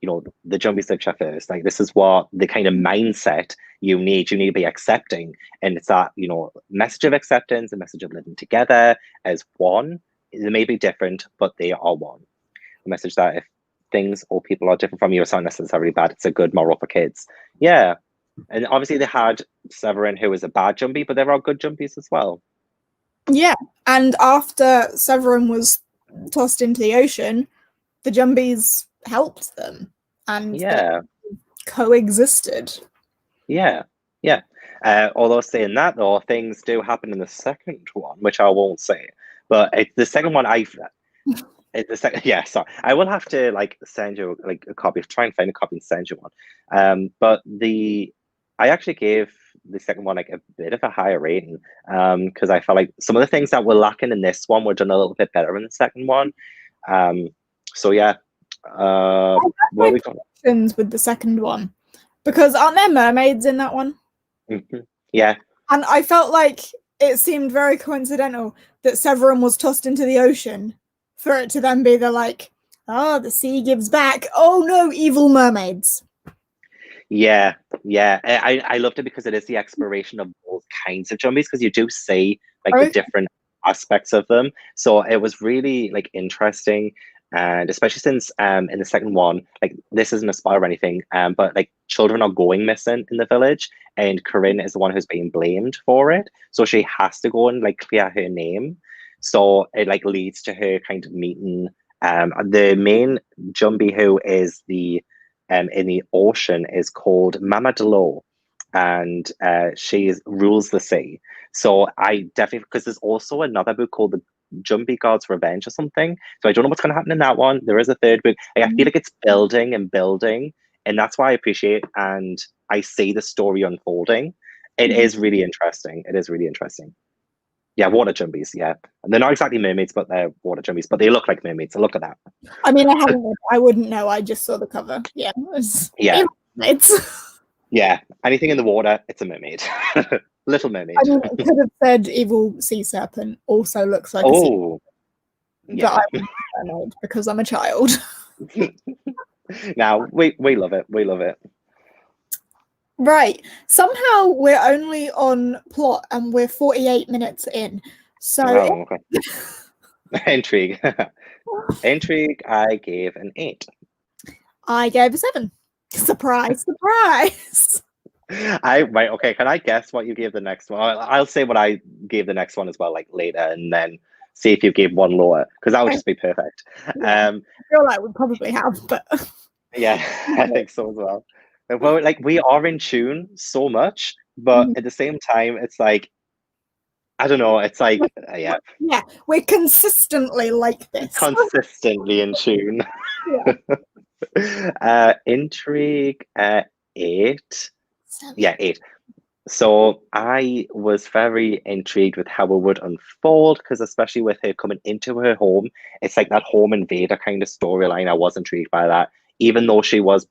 you know, the Jumbies live first. Like, this is what the kind of mindset you need. You need to be accepting, and it's that, you know, message of acceptance, a message of living together as one. They may be different, but they are one. A message that if things or people are different from you, it's not necessarily bad. It's a good moral for kids. Yeah. And obviously they had Severin, who was a bad Jumbie, but there are good Jumbies as well. Yeah, and after Severin was tossed into the ocean, the Jumbies helped them, and they coexisted. Yeah. Although saying that, though, things do happen in the second one, which I won't say. But the second one, sorry, I will have to like send you like a copy. Try and find a copy and send you one. But I actually gave the second one like a bit of a higher rating, because I felt like some of the things that were lacking in this one were done a little bit better in the second one. So yeah, what we got with the second one, because aren't there mermaids in that one? Yeah, and I felt like it seemed very coincidental that Severin was tossed into the ocean for it to then be the sea gives back. Oh no, evil mermaids. Yeah. I loved it because it is the exploration of both kinds of Jumbies, because you do see like the different aspects of them. So it was really like interesting, and especially since in the second one, like, this isn't a spoiler or anything, but like children are going missing in the village, and Corinne is the one who's being blamed for it. So she has to go and like clear her name. So it like leads to her kind of meeting the main Jumbie, who is the in the ocean, is called Mama Delo, and she rules the sea. So I definitely, because there's also another book called The Jumbie God's Revenge or something. So I don't know what's going to happen in that one. There is a third book. Like, I feel like it's building and building, and that's why I appreciate, and I see the story unfolding. It is really interesting. It is really interesting. Yeah, water Jumbies. Yeah, and they're not exactly mermaids, but they're water Jumbies. But they look like mermaids. So look at that. I mean, I wouldn't know. I just saw the cover. Yeah. Mermaids. Yeah, anything in the water, it's a mermaid. Little Mermaid. I mean, it could have said evil sea serpent also looks like a sea serpent. Yeah. But I wouldn't be mermaid because I'm a child. Now, we love it. We love it. Right. Somehow we're only on plot and we're 48 minutes in. So okay. Intrigue. Intrigue, I gave an 8. I gave a 7. Surprise, surprise. Right, okay. Can I guess what you gave the next one? I'll say what I gave the next one as well, like later, and then see if you gave one lower, because that would just be perfect. Yeah, I feel like we probably have, but yeah, I think so as well. Well, like, we are in tune so much, but at the same time, it's like, I don't know. It's like, yeah, we're consistently like this. Consistently in tune. Intrigue, 8. 7. Yeah, 8. So I was very intrigued with how it would unfold, because especially with her coming into her home, it's like that home invader kind of storyline. I was intrigued by that, even though she was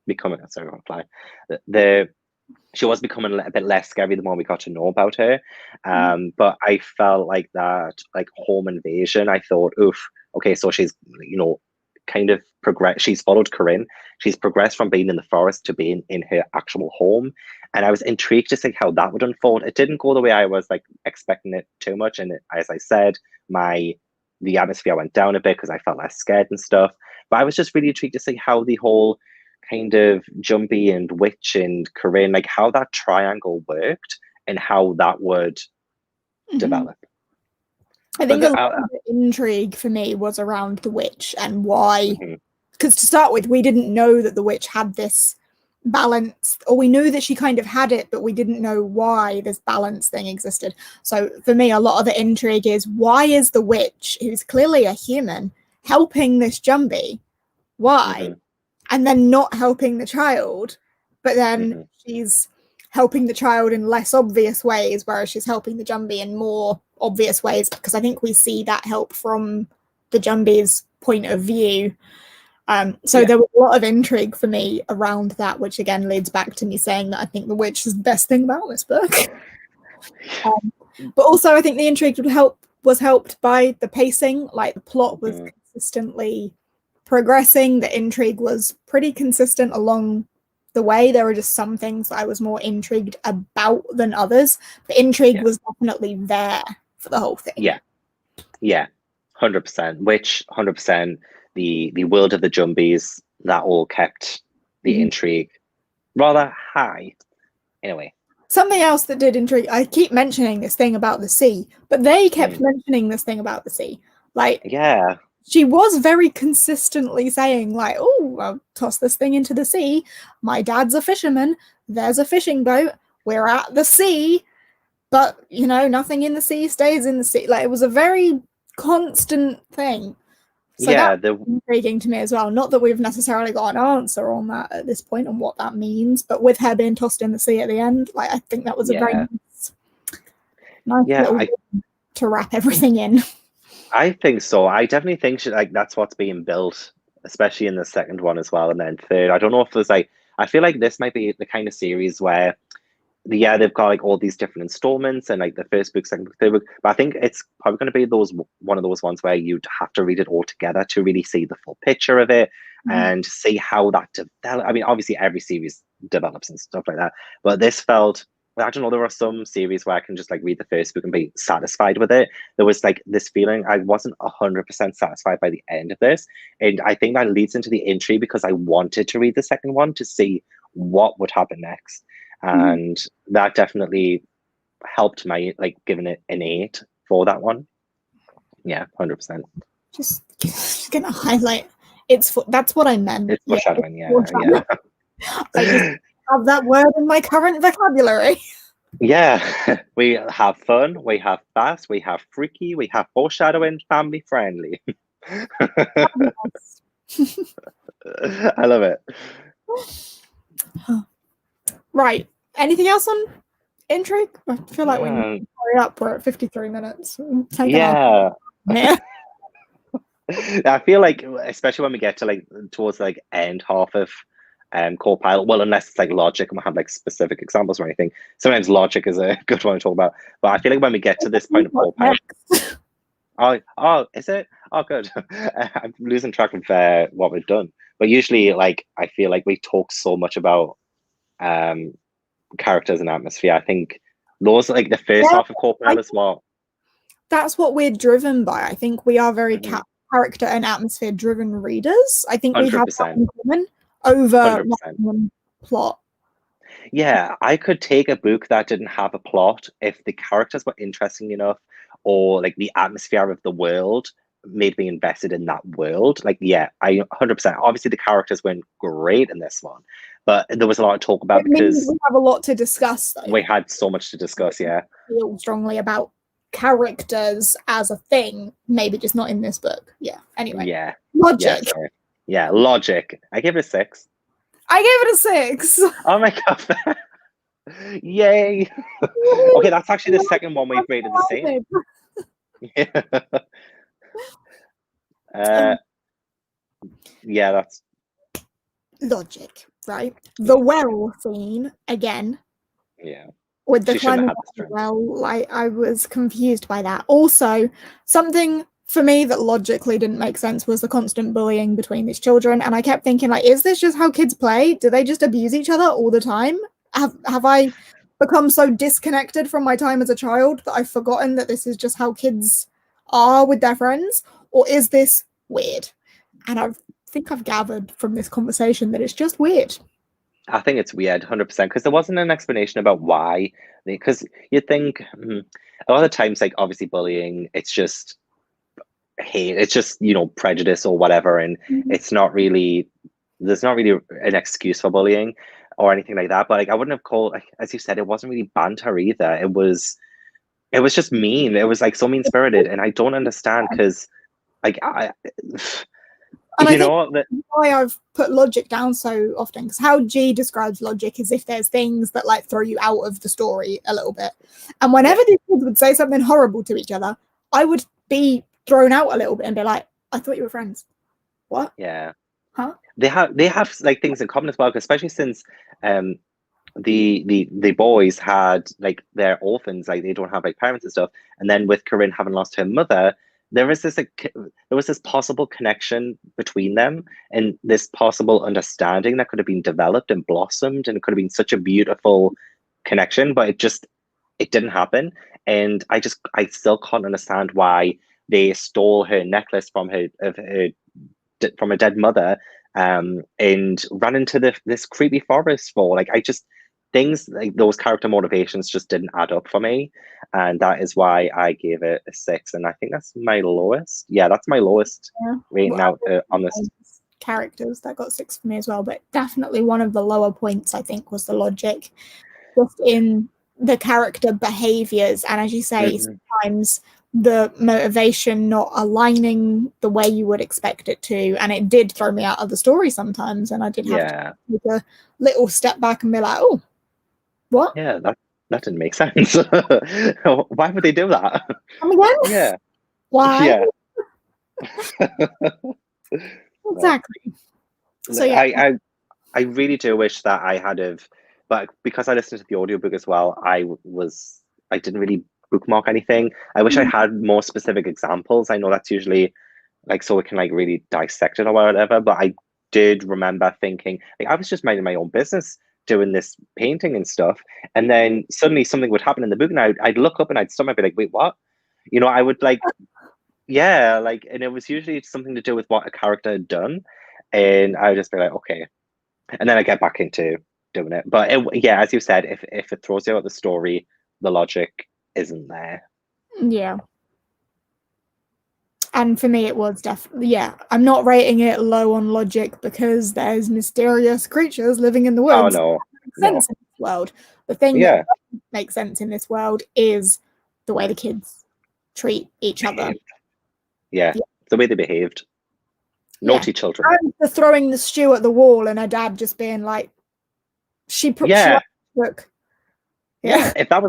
becoming, sorry, I'll fly. she was becoming a bit less scary the more we got to know about her. But I felt like that, like home invasion. I thought, oof, okay, so she's kind of progressed. She's followed Corinne. She's progressed from being in the forest to being in her actual home, and I was intrigued to see how that would unfold. It didn't go the way I was like expecting it too much, and as I said, the atmosphere went down a bit because I felt less scared and stuff. But I was just really intrigued to see how the whole kind of Jumpy and Witch and Corinne, like how that triangle worked and how that would develop. I think a lot of the intrigue for me was around the witch and why. Because to start with, we didn't know that the witch had this balance, or we knew that she kind of had it, but we didn't know why this balance thing existed. So for me, a lot of the intrigue is, why is the witch, who's clearly a human, helping this Jumbie? Why? And then not helping the child, but then she's helping the child in less obvious ways, whereas she's helping the Jumbie in more obvious ways, because I think we see that help from the Jumbie's point of view. So there was a lot of intrigue for me around that, which again leads back to me saying that I think the witch is the best thing about this book. But also I think the intrigue was helped by the pacing. Like, the plot was consistently progressing. The intrigue was pretty consistent along the way. There were just some things that I was more intrigued about than others. The intrigue was definitely there for the whole thing. Yeah, 100%. Which 100%. The world of the Jumbies, that all kept the intrigue rather high. Anyway. Something else that did intrigue, I keep mentioning this thing about the sea, but they kept mentioning this thing about the sea. Like, she was very consistently saying, like, oh, I'll toss this thing into the sea. My dad's a fisherman. There's a fishing boat. We're at the sea. But, nothing in the sea stays in the sea. Like, it was a very constant thing. So that's intriguing to me as well. Not that we've necessarily got an answer on that at this point, on what that means, but with her being tossed in the sea at the end, like, I think that was a very nice little way to wrap everything in. I think so. I definitely think that's what's being built, especially in the second one as well, and then third. I don't know if there's I feel like this might be the kind of series where they've got like all these different installments and like the first book, second book, third book. But I think it's probably going to be one of those ones where you'd have to read it all together to really see the full picture of it and see how that develops. I mean, obviously every series develops and stuff like that, but this felt, I don't know, there are some series where I can just like read the first book and be satisfied with it. There was like this feeling I wasn't 100% satisfied by the end of this, and I think that leads into the intrigue because I wanted to read the second one to see what would happen next. And that definitely helped my giving it an 8 for that one. 100%. Just gonna highlight that's what I meant. It's foreshadowing. I just have that word in my current vocabulary. We have fun, we have fast, we have freaky, we have foreshadowing, family friendly. I love it. Right. Anything else on intrigue? I feel like we need to hurry up. We're at 53 minutes. I feel like, especially when we get to towards end half of co-pilot, well, unless it's logic and we have specific examples or anything. Sometimes logic is a good one to talk about. But I feel like when we get to this point of co-pilot, oh, is it? Oh, good. I'm losing track of what we've done. But usually, I feel like we talk so much about characters and atmosphere. I think those the first half of co-pilot as well. That's what we're driven by. I think we are very character and atmosphere driven readers. I think 100%. We have that in common over plot. Yeah, I could take a book that didn't have a plot if the characters were interesting enough, or the atmosphere of the world made me invested in that world. I 100%. Obviously, the characters weren't great in this one, but there was a lot to talk about because we have a lot to discuss. Though. We had so much to discuss. Yeah, feel strongly about characters as a thing, maybe just not in this book. Anyway. Logic. Logic. I gave it a 6. I gave it a 6. Oh my god. Yay. Okay, that's actually the second one we've rated the same. That's logic, right? The well scene again. Yeah. With the She shouldn't climbing have had the as strength. well, I was confused by that. Also, something for me that logically didn't make sense was the constant bullying between these children, and I kept thinking, like, is this just how kids play? Do they just abuse each other all the time? Have I become so disconnected from my time as a child that I've forgotten that this is just how kids are with their friends, or is this weird? And I think I've gathered from this conversation that it's just weird. I think it's weird, 100%, because there wasn't an explanation about why. Because you think a lot of times, like obviously bullying, it's just hate, it's just prejudice or whatever, and it's not really there's not really an excuse for bullying or anything like that. But like I wouldn't have called, like, as you said, it wasn't really banter either. It was just mean. It was like so mean spirited, and I don't understand because like I And I think that. why I've put logic down so often, because how G describes logic is if there's things that like throw you out of the story a little bit. And whenever these kids would say something horrible to each other, I would be thrown out a little bit and be like, I thought you were friends. What? Yeah. Huh? They have like things in common as well, especially since the boys had like they're orphans, like they don't have like parents and stuff, and then with Corinne having lost her mother, there was this possible connection between them and this possible understanding that could have been developed and blossomed, and it could have been such a beautiful connection, but it didn't happen. And I still can't understand why they stole her necklace from from a dead mother, and ran into this creepy forest for. Like, I just things like those character motivations just didn't add up for me, and that is why I gave it a 6. And I think that's my lowest. Yeah, that's my lowest rating Well, out on this. characters that got 6 for me as well, but definitely one of the lower points I think was the logic, just in the character behaviors, and as you say, sometimes the motivation not aligning the way you would expect it to, and it did throw me out of the story sometimes, and I did have to take a little step back and be like, oh, what? Yeah, that didn't make sense. Why would they do that? Come again? Yeah. Why? Yeah. Exactly. So yeah, I really do wish that I had have, but because I listened to the audiobook as well, I didn't really bookmark anything. I wish I had more specific examples. I know that's usually like so we can like really dissect it or whatever, but I did remember thinking like I was just minding my own business doing this painting and stuff, and then suddenly something would happen in the book, and I'd look up and I'd stop and be like, wait, what? I would like, yeah, like, and it was usually something to do with what a character had done, and I would just be like, okay, and then I get back into doing it. But yeah, as you said, if it throws you out the story, the logic isn't there. yeah. And for me, it was definitely, yeah, I'm not rating it low on logic because there's mysterious creatures living in the Oh woods. no, That makes sense in this world. The thing yeah, that doesn't make sense in this world is the way the kids treat each other. yeah, the way they behaved. Naughty children. And the throwing the stew at the wall and her dad just being like, she Yeah. look. Yeah, if that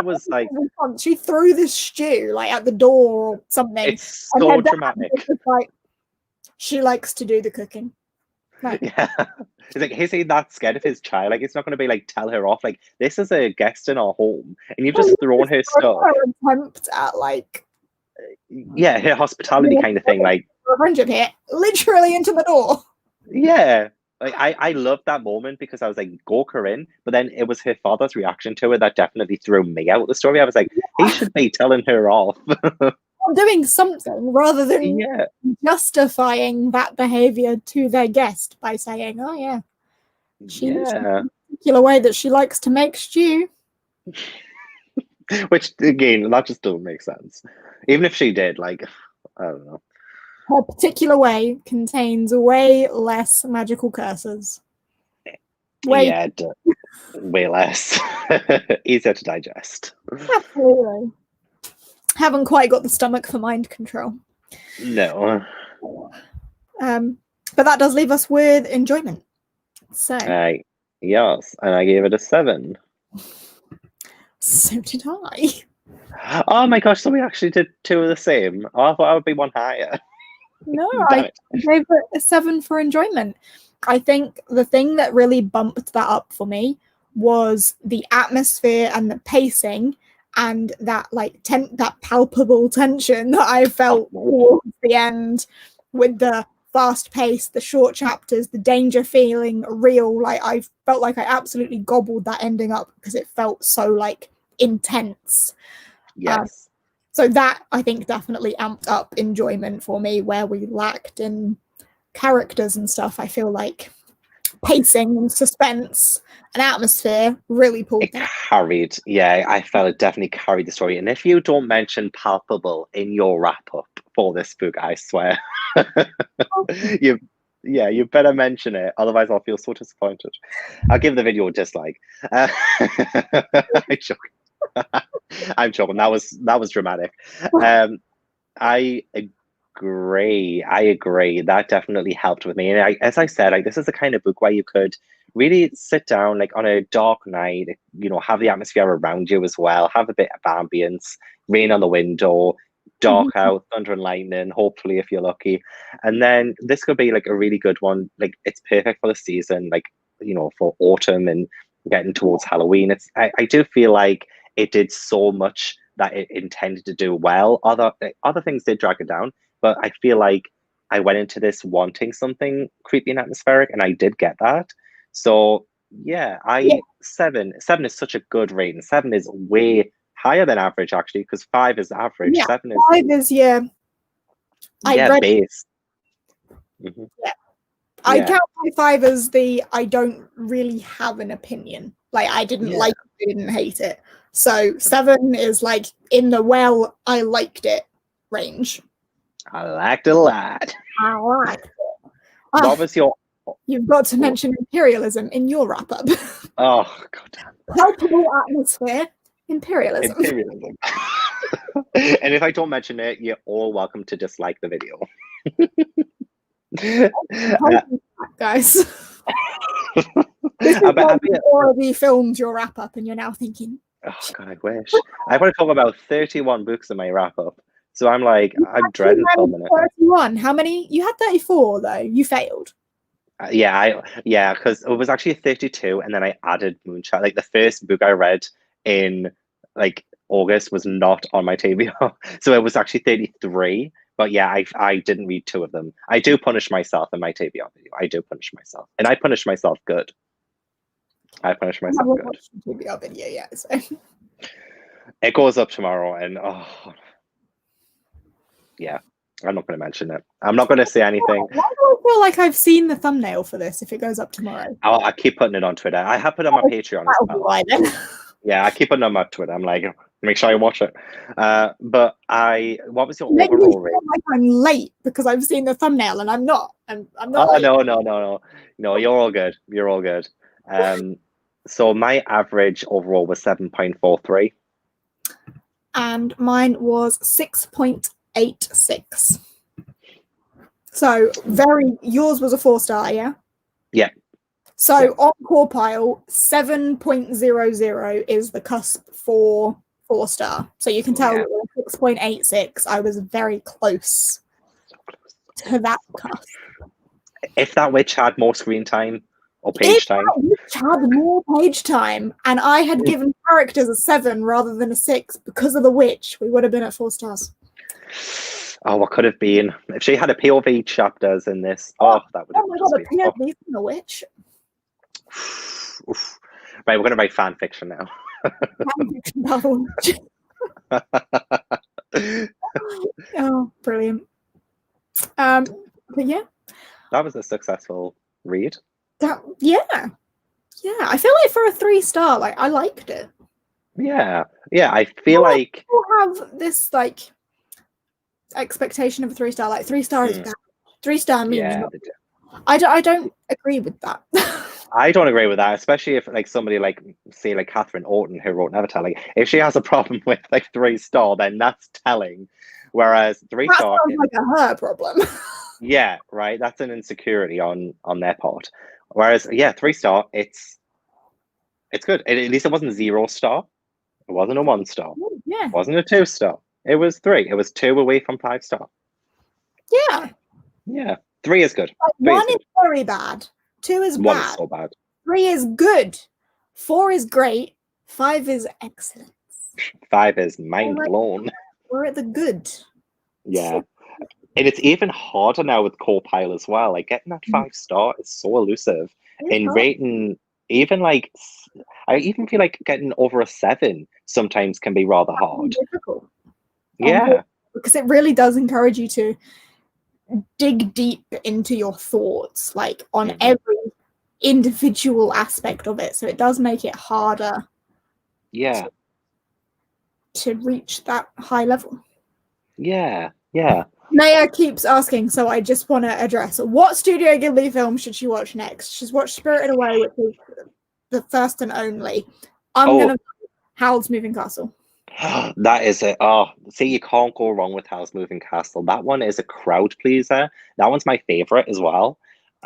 was like, she threw this stew like at the door or something. It's so dramatic. Like, she likes to do the cooking. Like, yeah, it's like he's that scared of his child. Like, it's not going to be like tell her off. Like, this is a guest in our home, and you've just thrown her stuff. Attempt at like, yeah, her hospitality kind of thing. Like, friendship here, literally into the door. Yeah. Like I loved that moment because I was like, go Corinne, but then it was her father's reaction to it that definitely threw me out of the story. I was like, he should be telling her off. Doing something rather than justifying that behavior to their guest by saying, oh yeah, she's a particular way that she likes to make stew. Which again, that just doesn't make sense. Even if she did, like, I don't know. Her particular way contains way less magical curses. Way less. Easier to digest. Absolutely. Haven't quite got the stomach for mind control. No. But that does leave us with enjoyment. So. Yes, and I gave it a 7. So did I. Oh my gosh, so we actually did 2 of the same. Oh, I thought I would be one higher. No, I gave it a 7 for enjoyment. I think the thing that really bumped that up for me was the atmosphere and the pacing and that like that palpable tension that I felt towards the end, with the fast pace, the short chapters, the danger feeling real. Like I felt like I absolutely gobbled that ending up because it felt so like intense. Yes. So that I think definitely amped up enjoyment for me, where we lacked in characters and stuff. I feel like pacing and suspense and atmosphere really pulled it carried. Yeah, I felt it definitely carried the story. And if you don't mention palpable in your wrap up for this book, I swear, you better mention it. Otherwise, I'll feel so disappointed. I'll give the video a dislike. I'm joking. I'm joking. That was dramatic. I agree. That definitely helped with me. And as I said, like, this is the kind of book where you could really sit down, like, on a dark night, have the atmosphere around you as well, have a bit of ambience, rain on the window, dark out, thunder and lightning, hopefully, if you're lucky. And then this could be like a really good one. Like, it's perfect for the season, like, for autumn and getting towards Halloween. I do feel like it did so much that it intended to do well. Other things did drag it down, but I feel like I went into this wanting something creepy and atmospheric, and I did get that. So yeah, 7 is such a good rating. 7 is way higher than average, actually, because 5 is average. Yeah, 7 is 5 is base. Yeah. I count my 5 as the I don't really have an opinion. Like, I didn't like it, I didn't hate it. So 7 is like in the I liked it range. I liked it a lot. I liked it. What was your... You've got to mention imperialism in your wrap up. Oh, god damn. Palpable atmosphere, imperialism. And if I don't mention it, you're all welcome to dislike the video. Guys. This is already filmed your wrap up, and you're now thinking, oh god, I wish. I want to talk about 31 books in my wrap up. So I'm like, I'm dreading filming it. 31. How many? You had 34 though. You failed. Because it was actually 32, and then I added Moonchild. Like, the first book I read in like August was not on my TBR, so it was actually 33. But yeah, I didn't read 2 of them. I do punish myself in my TBR video. I do punish myself, and I punish myself good. I punish myself good. TBR video, yeah. So. It goes up tomorrow, and yeah, I'm not going to mention it. I'm not going to say anything. Why do I feel like I've seen the thumbnail for this if it goes up tomorrow? I keep putting it on Twitter. I have put it on my Patreon as well. Why then? Yeah, I keep putting it on my Twitter. I'm like, make sure you watch it. But what was your overall rating? Like I'm late because I've seen the thumbnail and I'm not. I'm not. Oh, no, you're all good. You're all good. So my average overall was 7.43. And mine was 6.86. So yours was a 4-star, yeah? Yeah. So on Core Pile, 7.00 is the cusp for 4-star. So you can tell that with 6.86, I was very close to that cusp. If that witch had more screen time or page time. That witch had more page time, and I had given characters a 7 rather than a 6 because of the witch, we would have been at 4 stars. Oh, what could have been? If she had a POV chapters in this, that would have been. Oh my god, a POV from the witch. Oof. Right, we're going to write fan fiction now. Fan fiction about the witch. Oh, brilliant. But yeah. That was a successful read. Yeah. I feel like for a 3-star, like, I liked it. Yeah, I feel like people have this like expectation of a 3-star. Like 3-star is bad. 3-star means I don't agree with that. I don't agree with that, especially if like somebody like say like Catherine Orton, who wrote Nevertell, like if she has a problem with like 3-star, then that's telling. Whereas 3-star sounds like her problem. Yeah, right. That's an insecurity on their part. Whereas 3-star, it's good. At least it wasn't 0-star. It wasn't a 1-star. Yeah. It wasn't a 2-star. It was 3. It was 2 away from 5-star. Yeah. 3 is good. 1 is very bad. 2 is bad. 1 is so bad. 3 is good. 4 is great. 5 is excellent. 5 is mind blown. We're at the good. Yeah. And it's even harder now with co-pilot as well. Like getting that 5-star is so elusive. And rating, even like, I even feel like getting over a 7 sometimes can be rather hard. Difficult. Yeah. Because it really does encourage you to dig deep into your thoughts, like on every individual aspect of it. So it does make it harder. Yeah. To reach that high level. Yeah. Yeah. Naya keeps asking, so I just want to address what Studio Ghibli film should she watch next? She's watched Spirited Away, which is the first and only. I'm gonna Howl's Moving Castle. That is it. Oh, see, you can't go wrong with Howl's Moving Castle. That one is a crowd pleaser. That one's my favorite as well.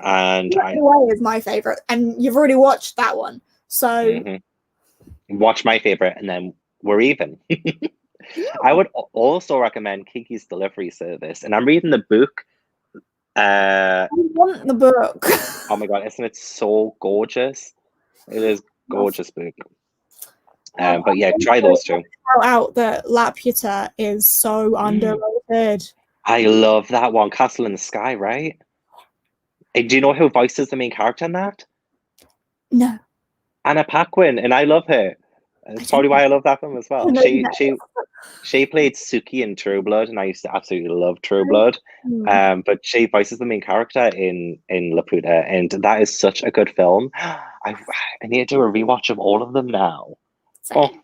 And Spirited Away is my favorite, and you've already watched that one, so watch my favorite, and then we're even. I would also recommend Kiki's Delivery Service, and I'm reading the book. I want the book. Oh my god, isn't it so gorgeous? It is gorgeous book. But yeah, try those two. Out that Laputa is so underrated. I love that one, Castle in the Sky, right? And do you know who voices the main character in that? No. Anna Paquin, and I love her. That's probably why I love that film as well. She played Suki in True Blood, and I used to absolutely love True Blood. But she voices the main character in Laputa, and that is such a good film. I need to do a rewatch of all of them now. Same.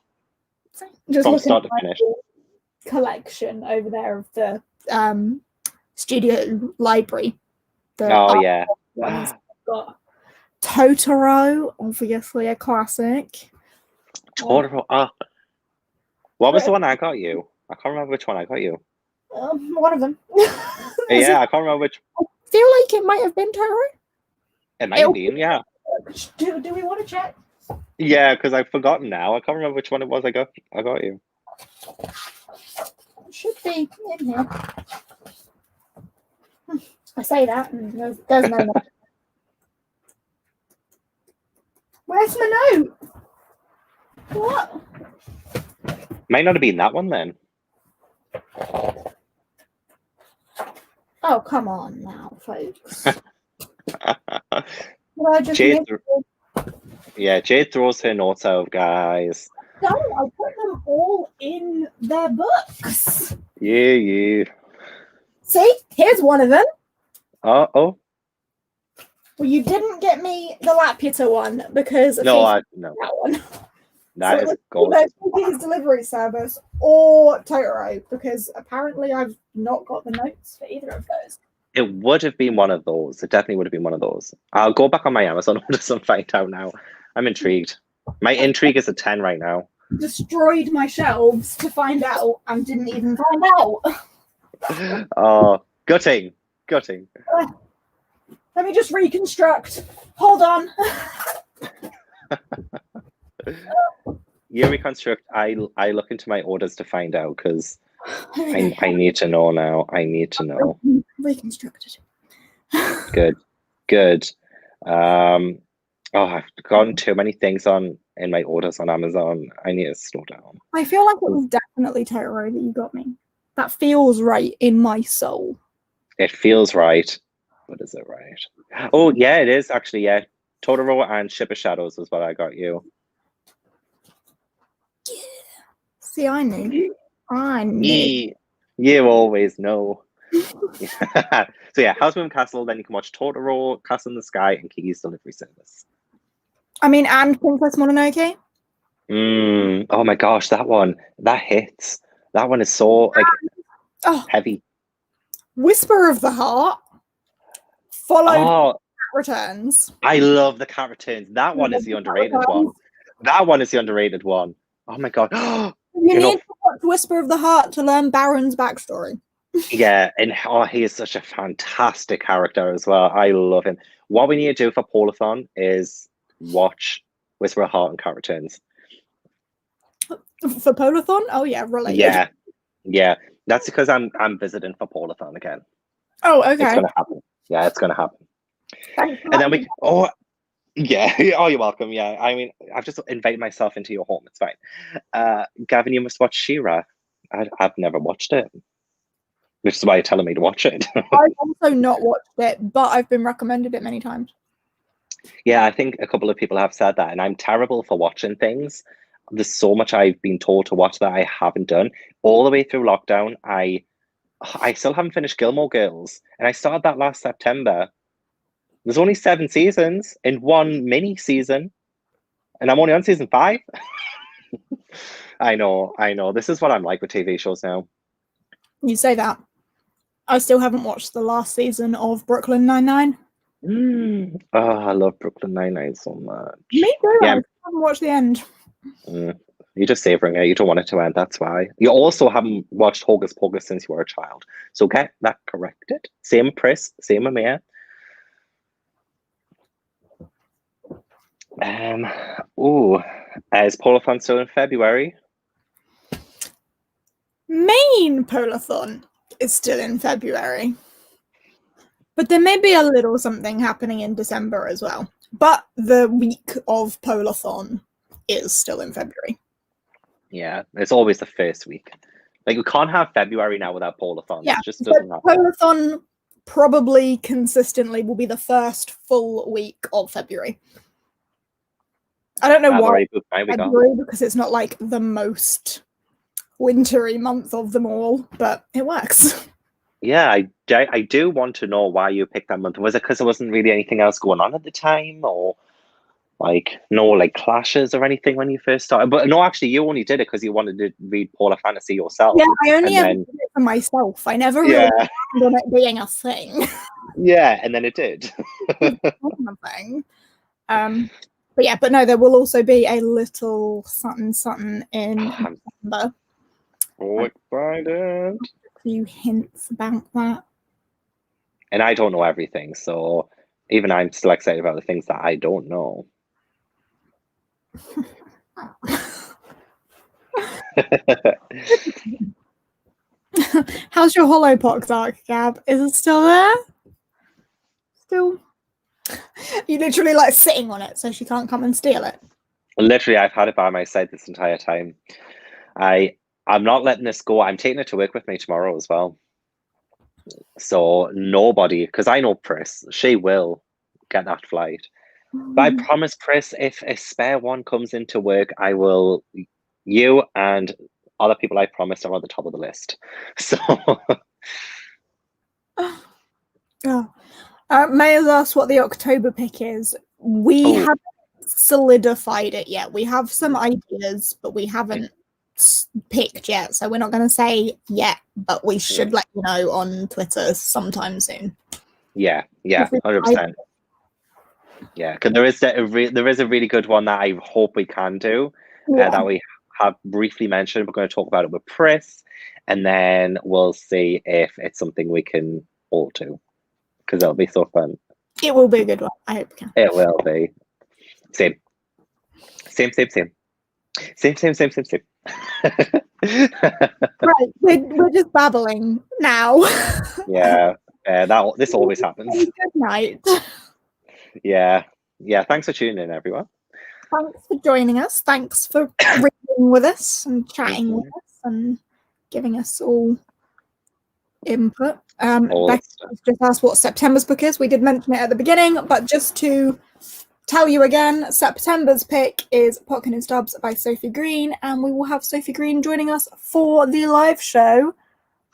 Just from start to finish. Collection over there of the studio library. Yeah. Got Totoro, obviously a classic. Totoro. What was the one I got you? I can't remember which one I got you. One of them. Yeah, I can't remember which. I feel like it might have been Totoro. It might have been, yeah. Do we want to check? Yeah, because I've forgotten now. I can't remember which one it was I got you. It should be in here. I say that, and there's no note. Where's my note? What? Might not have been that one then. Oh, come on now, folks. Jade throws her notes out, guys. No, I put them all in their books. Yeah. See, here's one of them. Oh. Well, you didn't get me the Laputa one because no. That one. That is gorgeous. His delivery service or Totoro, because apparently I've not got the notes for either of those. It would have been one of those. It definitely would have been one of those. I'll go back on my Amazon orders and find out now. I'm intrigued. My intrigue is a 10 right now. Destroyed my shelves to find out and didn't even find out. Oh, gutting. Let me just reconstruct. Hold on. You reconstruct. I look into my orders to find out because I need to know now. I need to know. Reconstructed. Good. I've gotten too many things in my orders on Amazon. I need to slow down. I feel like it was definitely Totoro that you got me. That feels right in my soul. It feels right. But is it right? Oh, yeah, it is actually, yeah. Totoro and Ship of Shadows was what I got you. Yeah. See, I knew. You always know. So yeah, Howl's Moving Castle, then you can watch Totoro, Castle in the Sky, and Kiki's Delivery Service. I mean, and Princess Mononoke. Oh my gosh, that one. That hits. That one is so heavy. Whisper of the Heart. Followed Returns. I love the Cat Returns. That one is the underrated one. That one is the underrated one. Oh my god. You need to watch Whisper of the Heart to learn Baron's backstory. Yeah, and he is such a fantastic character as well. I love him. What we need to do for Polathon is watch Whisper of the Heart and Cat Returns. For Polathon? Oh yeah, related. Yeah. That's because I'm visiting for Polathon again. Oh, okay. It's gonna happen. Yeah, it's gonna happen. And then Yeah. Oh, you're welcome. Yeah. I mean, I've just invited myself into your home. It's fine. Gavin, you must watch She-Ra. I've never watched it, which is why you're telling me to watch it. I've also not watched it, but I've been recommended it many times. Yeah, I think a couple of people have said that, and I'm terrible for watching things. There's so much I've been told to watch that I haven't done. All the way through lockdown, I still haven't finished Gilmore Girls, and I started that last September. There's only 7 seasons in one mini season, and I'm only on season 5. I know, I know. This is what I'm like with TV shows now. You say that. I still haven't watched the last season of Brooklyn Nine-Nine. Oh, I love Brooklyn Nine-Nine so much. Me too. Yeah. I haven't watched the end. You're just savoring it. You don't want it to end. That's why. You also haven't watched Hocus Pocus since you were a child. So get that corrected. Same with Pris, same with Mia. Is Polathon still in February? Main Polathon is still in February. But there may be a little something happening in December as well. But the week of Polathon is still in February. Yeah, it's always the first week. Like, we can't have February now without Polathon. Yeah, it just doesn't happen. Polathon probably consistently will be the first full week of February. I don't know why February, because it's not like the most wintry month of them all, but it works. Yeah, I do want to know why you picked that month. Was it because there wasn't really anything else going on at the time, or like no like clashes or anything when you first started? But no, actually, you only did it because you wanted to read Polar Fantasy yourself. Yeah, I only ever did it for myself. I never really planned on it being a thing. Yeah, and then it did. But no, there will also be a little something in November. So excited. A few hints about that. And I don't know everything, so even I'm still excited about the things that I don't know. How's your Holopox arc, Gab? Is it still there? Still? You literally like sitting on it so she can't come and steal it. Literally, I've had it by my side this entire time. I'm not letting this go. I'm taking it to work with me tomorrow as well. So nobody, because I know Pris, she will get that flight. But I promise, Pris, if a spare one comes into work, I will. You and other people I promised are on the top of the list. So. May has asked what the October pick is. We haven't solidified it yet. We have some ideas, but we haven't picked yet. So we're not going to say yet, but we should let you know on Twitter sometime soon. Yeah, 100%. Yeah, because there is a really good one that I hope we can do that we have briefly mentioned. We're going to talk about it with Pris, and then we'll see if it's something we can all do, because it'll be so fun. It will be a good one. I hope we can. It will be. Same. Right, we're just babbling now. Yeah, this always happens. Good night. Yeah. Thanks for tuning in, everyone. Thanks for joining us. Thanks for reading with us and chatting with us and giving us all input. Becky just asked what September's book is. We did mention it at the beginning, but just to tell you again, September's pick is Potkin and Stubbs by Sophie Green, and we will have Sophie Green joining us for the live show,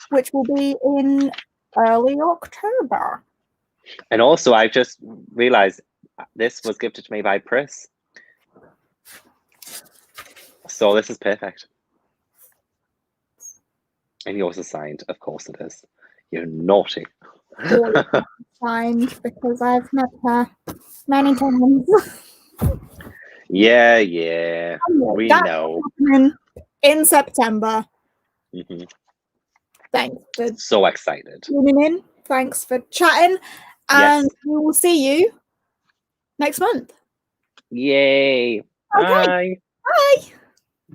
which will be in early October. And also, I just realized this was gifted to me by Pris. So this is perfect. And yours is signed. Of course it is. You're naughty. Signed because I've met her many times. Yeah. We know. In September. Thanks for so excited. Tuning in. Thanks for chatting. And we will see you next month. Yay. Okay. Bye.